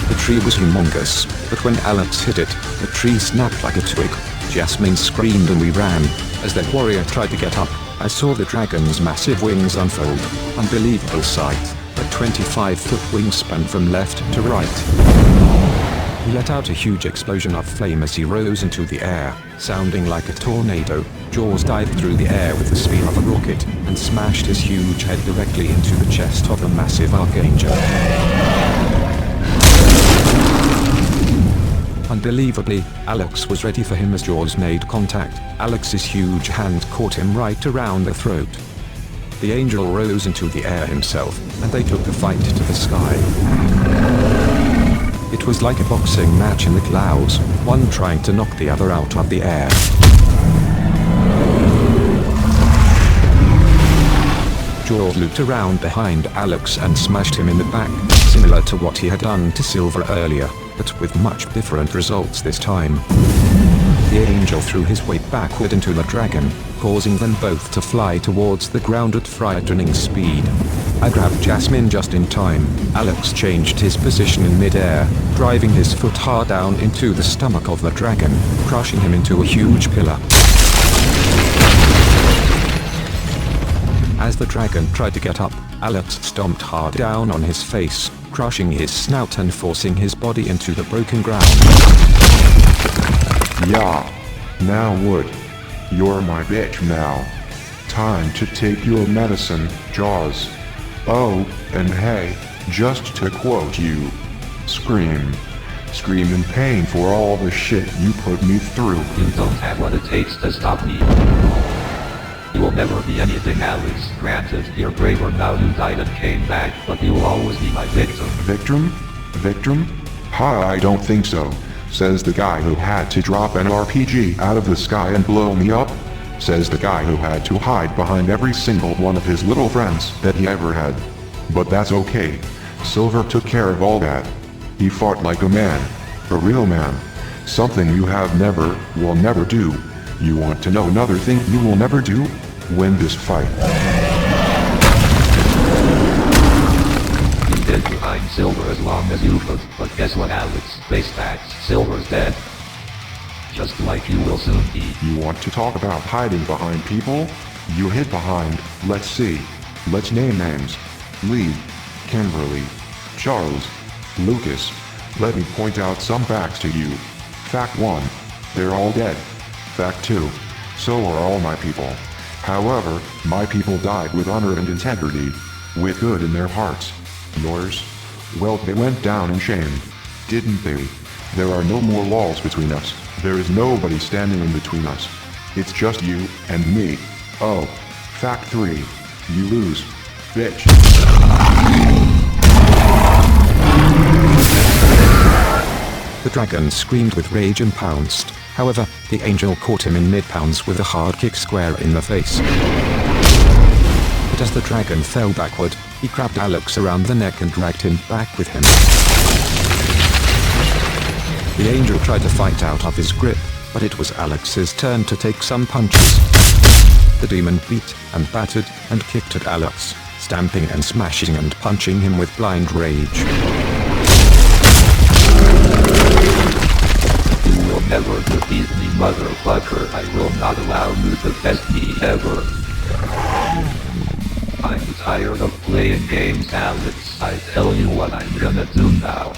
The tree was humongous, but when Alex hit it, the tree snapped like a twig. Jasmine screamed and we ran. As the warrior tried to get up, I saw the dragon's massive wings unfold. Unbelievable sight, a 25-foot wingspan from left to right. He let out a huge explosion of flame as he rose into the air, sounding like a tornado. Jaws dived through the air with the speed of a rocket, and smashed his huge head directly into the chest of the massive Archangel. Unbelievably, Alex was ready for him as Jaws made contact. Alex's huge hand caught him right around the throat. The angel rose into the air himself, and they took the fight to the sky. It was like a boxing match in the clouds, one trying to knock the other out of the air. Jaws looped around behind Alex and smashed him in the back, similar to what he had done to Silver earlier, but with much different results this time. The angel threw his weight backward into the dragon, causing them both to fly towards the ground at frightening speed. I grabbed Jasmine just in time. Alex changed his position in mid-air, driving his foot hard down into the stomach of the dragon, crushing him into a huge pillar. As the dragon tried to get up, Alex stomped hard down on his face, crushing his snout and forcing his body into the broken ground. Yeah. Now Wood. You're my bitch now. Time to take your medicine, Jaws. Oh, and hey, just to quote you. Scream. Scream in pain for all the shit you put me through. You don't have what it takes to stop me. You will never be anything, Alex. Granted, you're braver now, you died and came back, but you will always be my victim. Victim? Victim? Ha, I don't think so. Says the guy who had to drop an RPG out of the sky and blow me up. Says the guy who had to hide behind every single one of his little friends that he ever had. But that's okay. Silver took care of all that. He fought like a man. A real man. Something you will never do. You want to know another thing you will never do? Win this fight. You did behind Silver as long as you could, but guess what, Alex? Face facts, Silver's dead. Just like you will soon be. You want to talk about hiding behind people? You hid behind, let's see. Let's name names. Lee, Kimberly, Charles, Lucas. Let me point out some facts to you. Fact 1. They're all dead. Fact 2. So are all my people. However, my people died with honor and integrity, with good in their hearts. Yours? Well, they went down in shame. Didn't they? There are no more walls between us. There is nobody standing in between us. It's just you and me. Oh. Fact 3. You lose. Bitch. The dragon screamed with rage and pounced. However, the angel caught him in mid-pounce with a hard kick square in the face. But but as the dragon fell backward, he grabbed Alex around the neck and dragged him back with him. The angel tried to fight out of his grip, but it was Alex's turn to take some punches. The demon beat and battered and kicked at Alex, stamping and smashing and punching him with blind rage. You will never defeat me, motherfucker. I will not allow you to test me ever. I'm tired of playing games, Alex. I tell you what I'm gonna do now.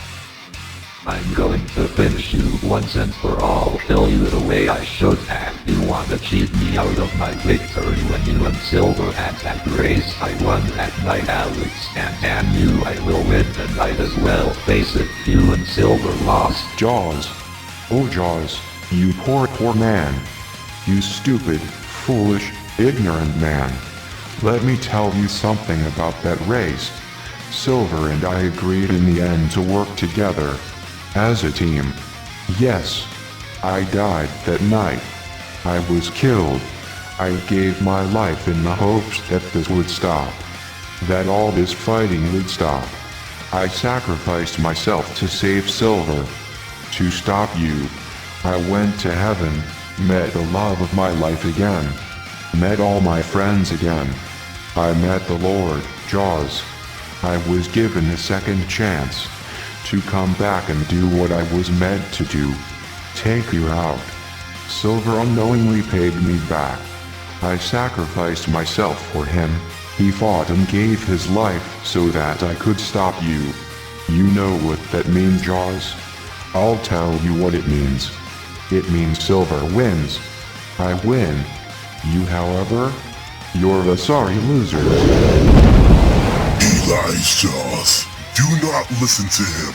I'm going to finish you once and for all, kill you the way I should have. You want to cheat me out of my victory when you and Silver had that race. I won that night, Alex, and damn you, I will win tonight as well. Face it, you and Silver lost. Jaws. Oh Jaws, you poor man. You stupid, foolish, ignorant man. Let me tell you something about that race. Silver and I agreed in the end to work together. As a team. Yes, I died that night. I was killed. I gave my life in the hopes that this would stop. That all this fighting would stop. I sacrificed myself to save Silver. To stop you. I went to heaven, met the love of my life again. Met all my friends again. I met the Lord, Jaws. I was given a second chance. To come back and do what I was meant to do. Take you out. Silver unknowingly paid me back. I sacrificed myself for him. He fought and gave his life so that I could stop you. You know what that means, Jaws? I'll tell you what it means. It means Silver wins. I win. You, however, you're the sorry loser. He lies, Jaws. Do not listen to him.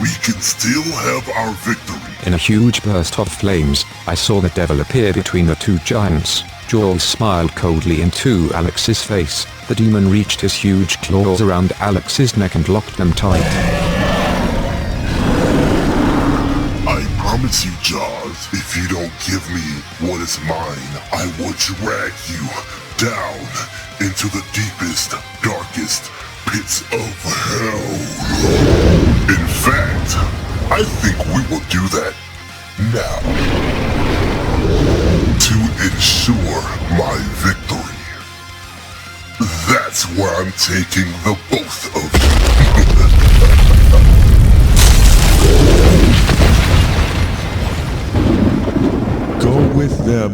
We can still have our victory. In a huge burst of flames, I saw the devil appear between the two giants. Jaws smiled coldly into Alex's face. The demon reached his huge claws around Alex's neck and locked them tight. I promise you, Jaws, if you don't give me what is mine, I will drag you down into the deepest, darkest pits of hell. In fact, I think we will do that now. To ensure my victory. That's where I'm taking the both of you. Go with them.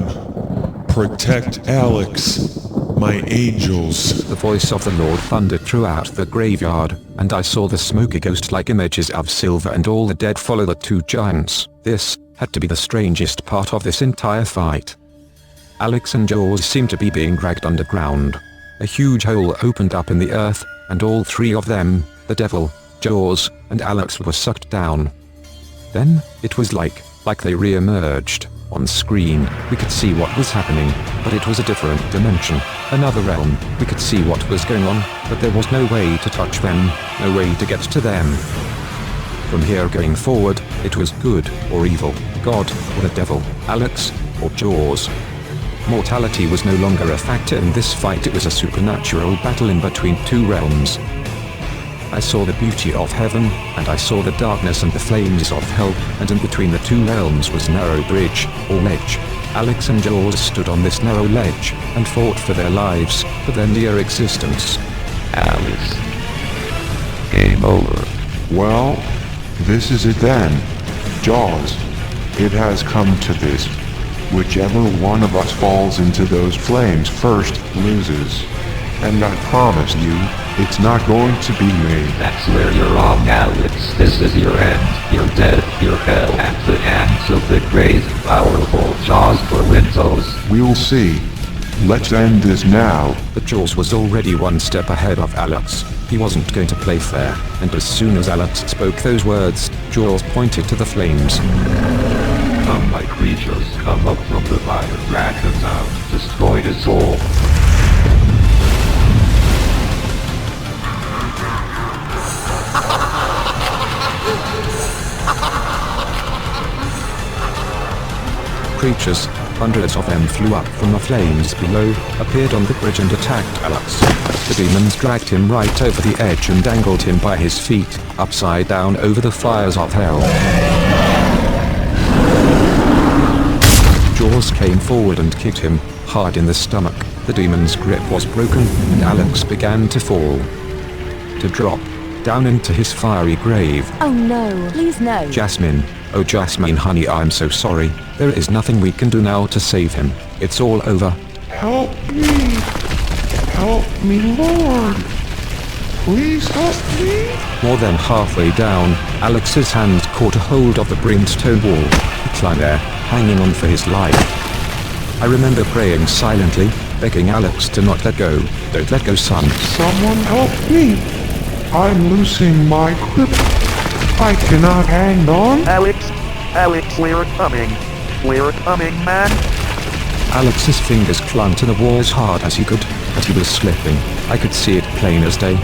Protect Alex. My angels. The voice of the Lord thundered throughout the graveyard, and I saw the smoky ghost-like images of Silver and all the dead follow the two giants. This had to be the strangest part of this entire fight. Alex and Jaws seemed to be being dragged underground. A huge hole opened up in the earth, and all three of them, the devil, Jaws, and Alex, were sucked down. Then, it was like they re-emerged. On screen, we could see what was happening, but it was a different dimension, another realm. We could see what was going on, but there was no way to touch them, no way to get to them. From here going forward, it was good or evil, God or the devil, Alex or Jaws. Mortality was no longer a factor in this fight. It was a supernatural battle in between two realms. I saw the beauty of heaven, and I saw the darkness and the flames of hell, and in between the two realms was a narrow bridge, or ledge. Alex and Jaws stood on this narrow ledge, and fought for their lives, for their near existence. Alex. Game over. Well, this is it then. Jaws. It has come to this. Whichever one of us falls into those flames first loses. And I promise you, it's not going to be me. That's where you're wrong, Alex. This is your end. You're dead. You're hell at the hands of the great, powerful Jaws for Windows. We'll see. Let's end this now. But Jaws was already one step ahead of Alex. He wasn't going to play fair, and as soon as Alex spoke those words, Jaws pointed to the flames. Come, my creatures, come up from the fire, drag them down, destroy his soul. Creatures, Hundreds of them flew up from the flames below, appeared on the bridge and attacked Alex. The demons dragged him right over the edge and dangled him by his feet, upside down over the fires of hell. Jaws came forward and kicked him hard in the stomach. The demon's grip was broken, and Alex began to fall. To drop down into his fiery grave. Oh no, please no. Jasmine, oh Jasmine honey, I'm so sorry. There is nothing we can do now to save him. It's all over. Help me! Help me, Lord! Please help me! More than halfway down, Alex's hand caught a hold of the brimstone wall. He clung there, hanging on for his life. I remember praying silently, begging Alex to not let go. Don't let go, son. Someone help me! I'm losing my grip. I cannot hang on. Alex, we're coming. We're coming, man. Alex's fingers clung to the wall as hard as he could, but he was slipping. I could see it plain as day.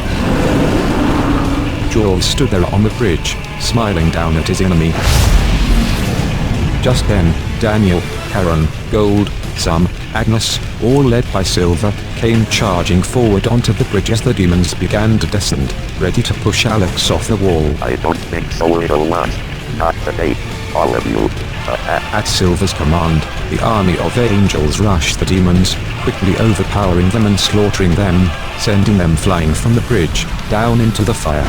Jaws stood there on the bridge, smiling down at his enemy. Just then, Daniel, Karen, Gold, Sam, Agnes, all led by Silver, came charging forward onto the bridge as the demons began to descend, ready to push Alex off the wall. I don't think so, little one. Not today, all of you. At Silver's command, the army of angels rushed the demons, quickly overpowering them and slaughtering them, sending them flying from the bridge, down into the fire.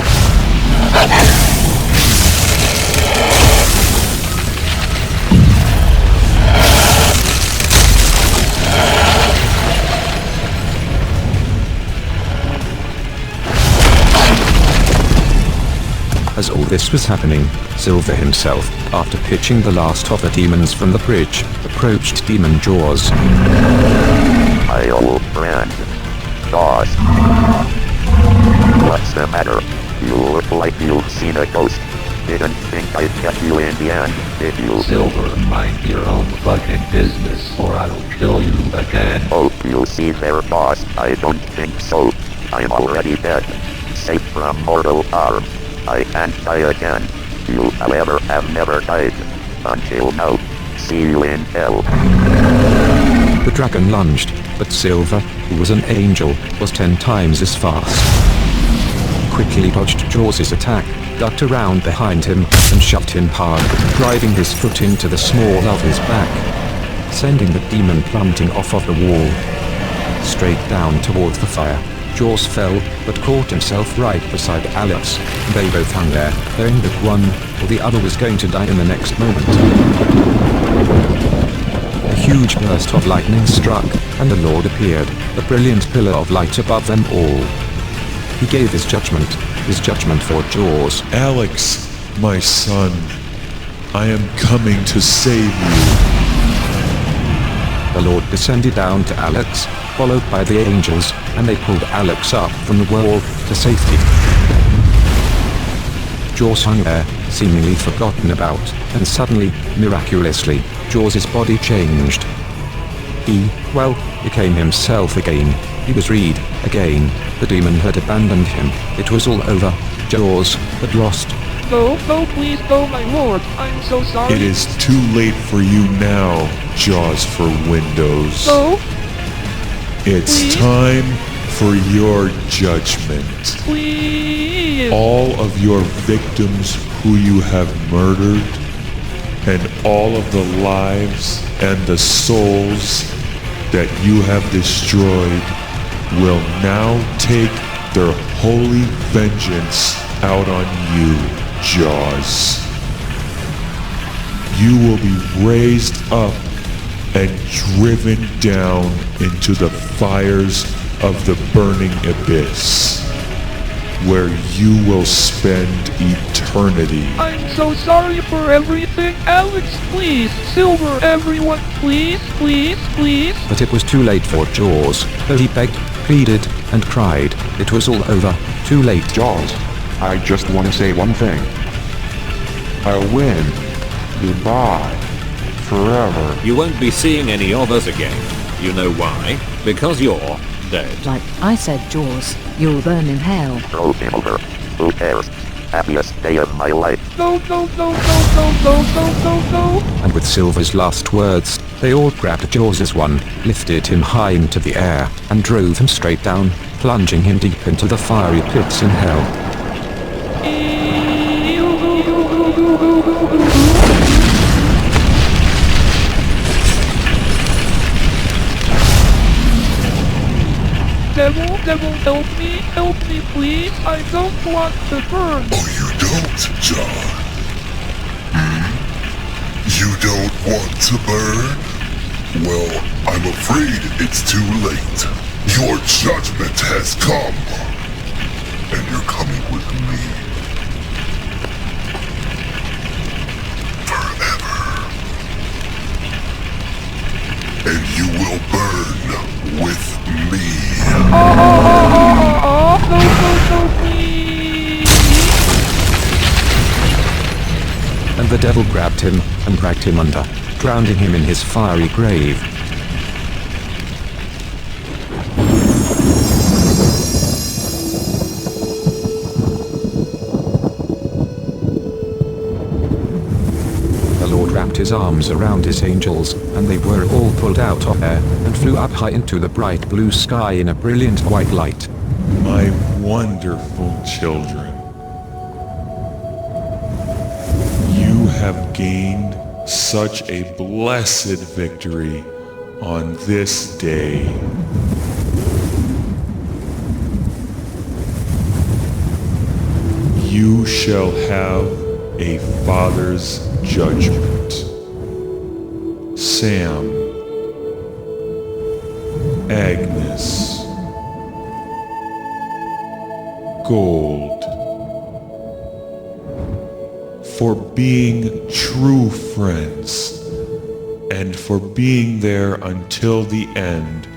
As all this was happening, Silver himself, after pitching the last of the demons from the bridge, approached Demon Jaws. My old friend, Jaws. What's the matter? You look like you've seen a ghost. Didn't think I'd get you in the end, did you? Silver, mind your own fucking business, or I'll kill you again. Oh, you see there, boss, I don't think so. I'm already dead. Safe from mortal harm. I can't die again. You, however, have never died. Until now. See you in hell. The dragon lunged, but Silver, who was an angel, was 10 times as fast. He quickly dodged Jaws' attack, ducked around behind him, and shoved him hard, driving his foot into the small of his back, sending the demon plummeting off of the wall, straight down towards the fire. Jaws fell, but caught himself right beside Alex, and they both hung there, knowing that one or the other was going to die in the next moment. A huge burst of lightning struck, and the Lord appeared, a brilliant pillar of light above them all. He gave his judgment for Jaws. Alex, my son, I am coming to save you. The Lord descended down to Alex, followed by the angels, and they pulled Alex up from the wall to safety. Jaws hung there, seemingly forgotten about, and suddenly, miraculously, Jaws' body changed. He, well, became himself again. He was Reed, again. The demon had abandoned him. It was all over. Jaws had lost. No, please, no, my lord. I'm so sorry. It is too late for you now, Jaws for Windows. No. It's Please? time for your judgment. Please. All of your victims who you have murdered, and all of the lives and the souls that you have destroyed will now take their holy vengeance out on you, Jaws. You will be raised up and driven down into the fires of the burning abyss, where you will spend eternity. I'm so sorry for everything, Alex. Please, Silver, everyone, please. But it was too late for Jaws, though he begged, pleaded, and cried. It was all over. Too late. Jaws, I just want to say one thing. I win. Goodbye. Forever. You won't be seeing any of us again. You know why? Because you're dead. Like I said, Jaws, you'll burn in hell. Throw him over. Who cares? Happiest day of my life. No. and with Silver's last words, they all grabbed Jaws as one, lifted him high into the air, and drove him straight down, plunging him deep into the fiery pits in hell. Devil, help me, please. I don't want to burn. Oh, you don't, John? You don't want to burn? Well, I'm afraid it's too late. Your judgment has come. And you're coming with me. Forever. And you will burn with me. And the devil grabbed him and dragged him under, drowning him in his fiery grave. The Lord wrapped his arms around his angels, and they were all pulled out of air, and flew up high into the bright blue sky in a brilliant white light. My wonderful children, you have gained such a blessed victory on this day. You shall have a father's judgment. Sam, Agnes, Gold, for being true friends and for being there until the end,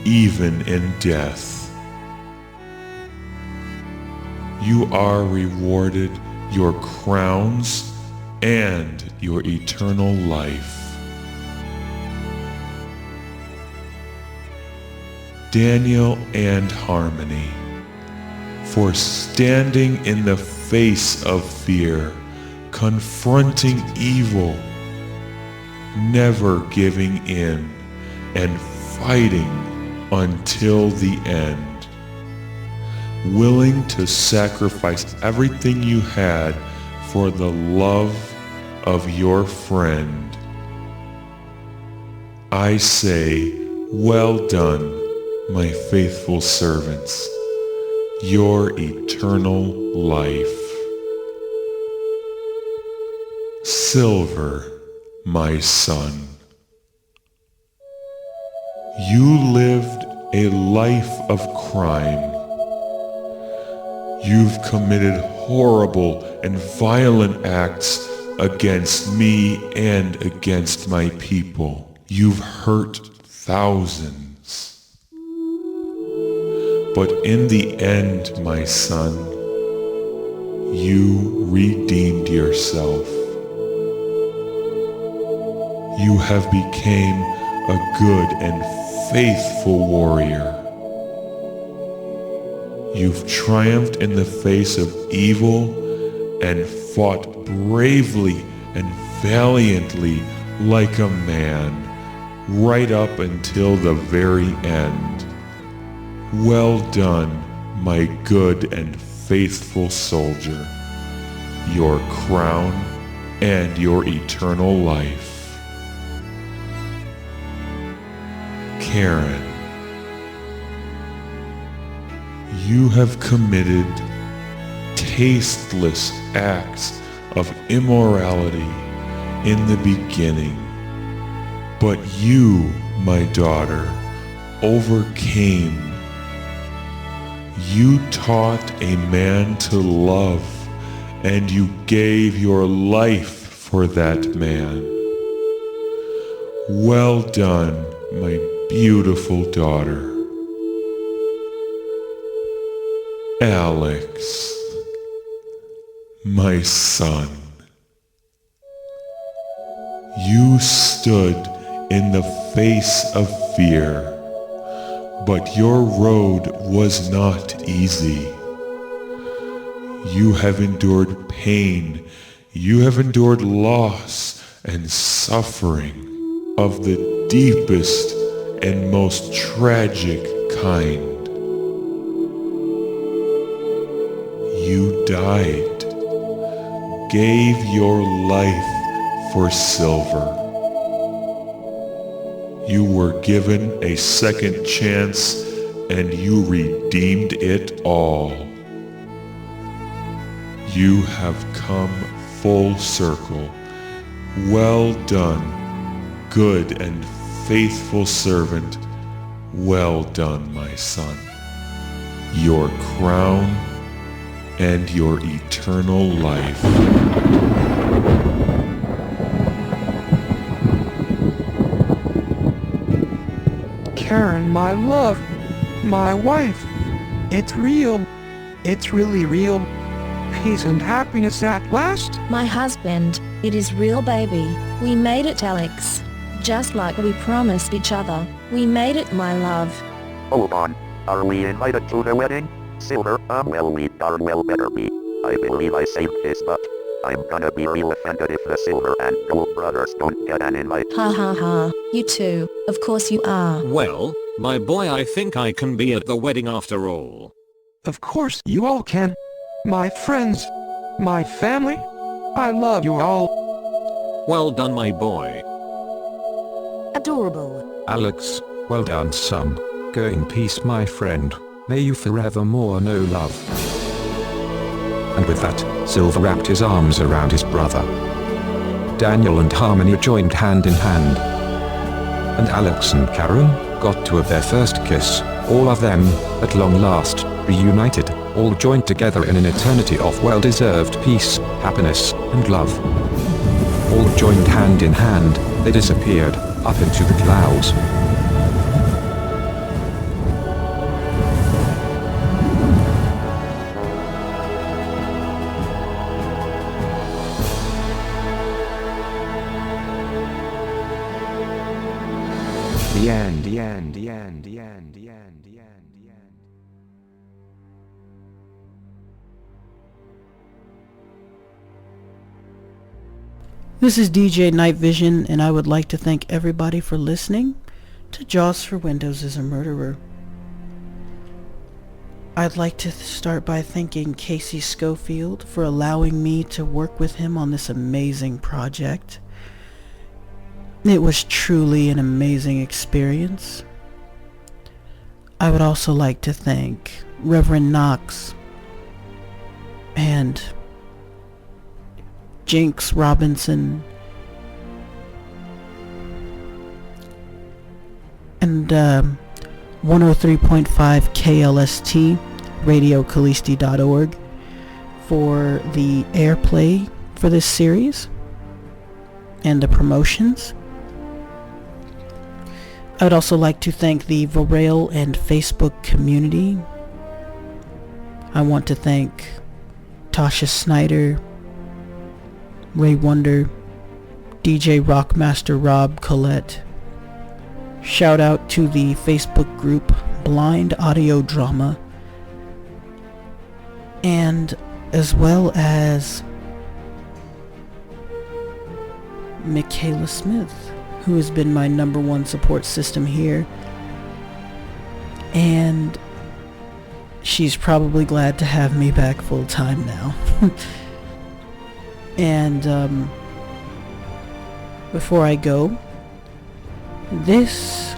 even in death. You are rewarded your crowns and your eternal life. Daniel and Harmony, for standing in the face of fear, confronting evil, never giving in, and fighting until the end. Willing to sacrifice everything you had for the love of your friend. I say, well done, my faithful servants, your eternal life. Silver, my son, you lived a life of crime. You've committed horrible and violent acts against me and against my people. You've hurt thousands. But in the end, my son, you redeemed yourself. You have become a good and faithful warrior. You've triumphed in the face of evil and fought bravely and valiantly like a man, right up until the very end. Well done, my good and faithful soldier, your crown and your eternal life. Karen, you have committed tasteless acts of immorality in the beginning, but you, my daughter, overcame. You taught a man to love, and you gave your life for that man. Well done, my beautiful daughter. Alex, my son, you stood in the face of fear, but your road was not easy. You have endured pain, you have endured loss, and suffering of the deepest and most tragic kind. You died, gave your life for Silver. You were given a second chance and you redeemed it all. You have come full circle. Well done, good and faithful servant. Well done, my son. Your crown and your eternal life. Karen, my love, my wife. It's real. It's really real. Peace and happiness at last. My husband, it is real, baby. We made it, Alex. Just like we promised each other. We made it, my love. Hold on. Are we invited to the wedding? Silver, well, we darn well better be. I believe I saved his butt. I'm gonna be real offended if the Silver and Gold brothers don't get an invite. Ha ha ha. You too. Of course you are. Well, my boy, I think I can be at the wedding after all. Of course you all can. My friends, my family, I love you all. Well done, my boy. Adorable. Alex, well done, son. Go in peace, my friend. May you forevermore know love. And with that, Silver wrapped his arms around his brother. Daniel and Harmony joined hand in hand. And Alex and Karen got to have their first kiss. All of them, at long last, reunited, all joined together in an eternity of well-deserved peace, happiness, and love. All joined hand in hand, they disappeared, up into the clouds. The end, the end, the end, the end, the end, the end, the end. This is DJ Night Vision, and I would like to thank everybody for listening to Jaws for Windows is a Murderer. I'd like to start by thanking Casey Schofield for allowing me to work with him on this amazing project. It was truly an amazing experience. I would also like to thank Reverend Knox and Jinx Robinson and 103.5 KLST RadioCallisti.org for the airplay for this series and the promotions. I would also like to thank the Vorel and Facebook community. I want to thank Tasha Snyder, Ray Wonder, DJ Rockmaster Rob Collette. Shout out to the Facebook group Blind Audio Drama, and as well as Michaela Smith, who has been my #1 support system here, and she's probably glad to have me back full time now. And before I go, this,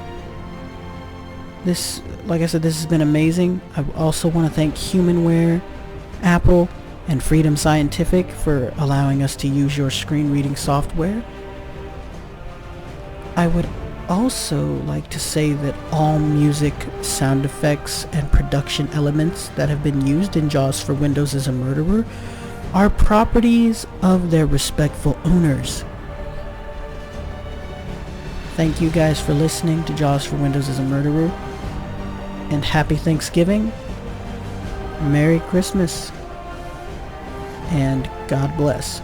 like I said, this has been amazing. I also want to thank Humanware, Apple, and Freedom Scientific for allowing us to use your screen reading software. I would also like to say that all music, sound effects, and production elements that have been used in Jaws for Windows is a Murderer are properties of their respectful owners. Thank you guys for listening to Jaws for Windows is a Murderer, and happy Thanksgiving, Merry Christmas, and God bless.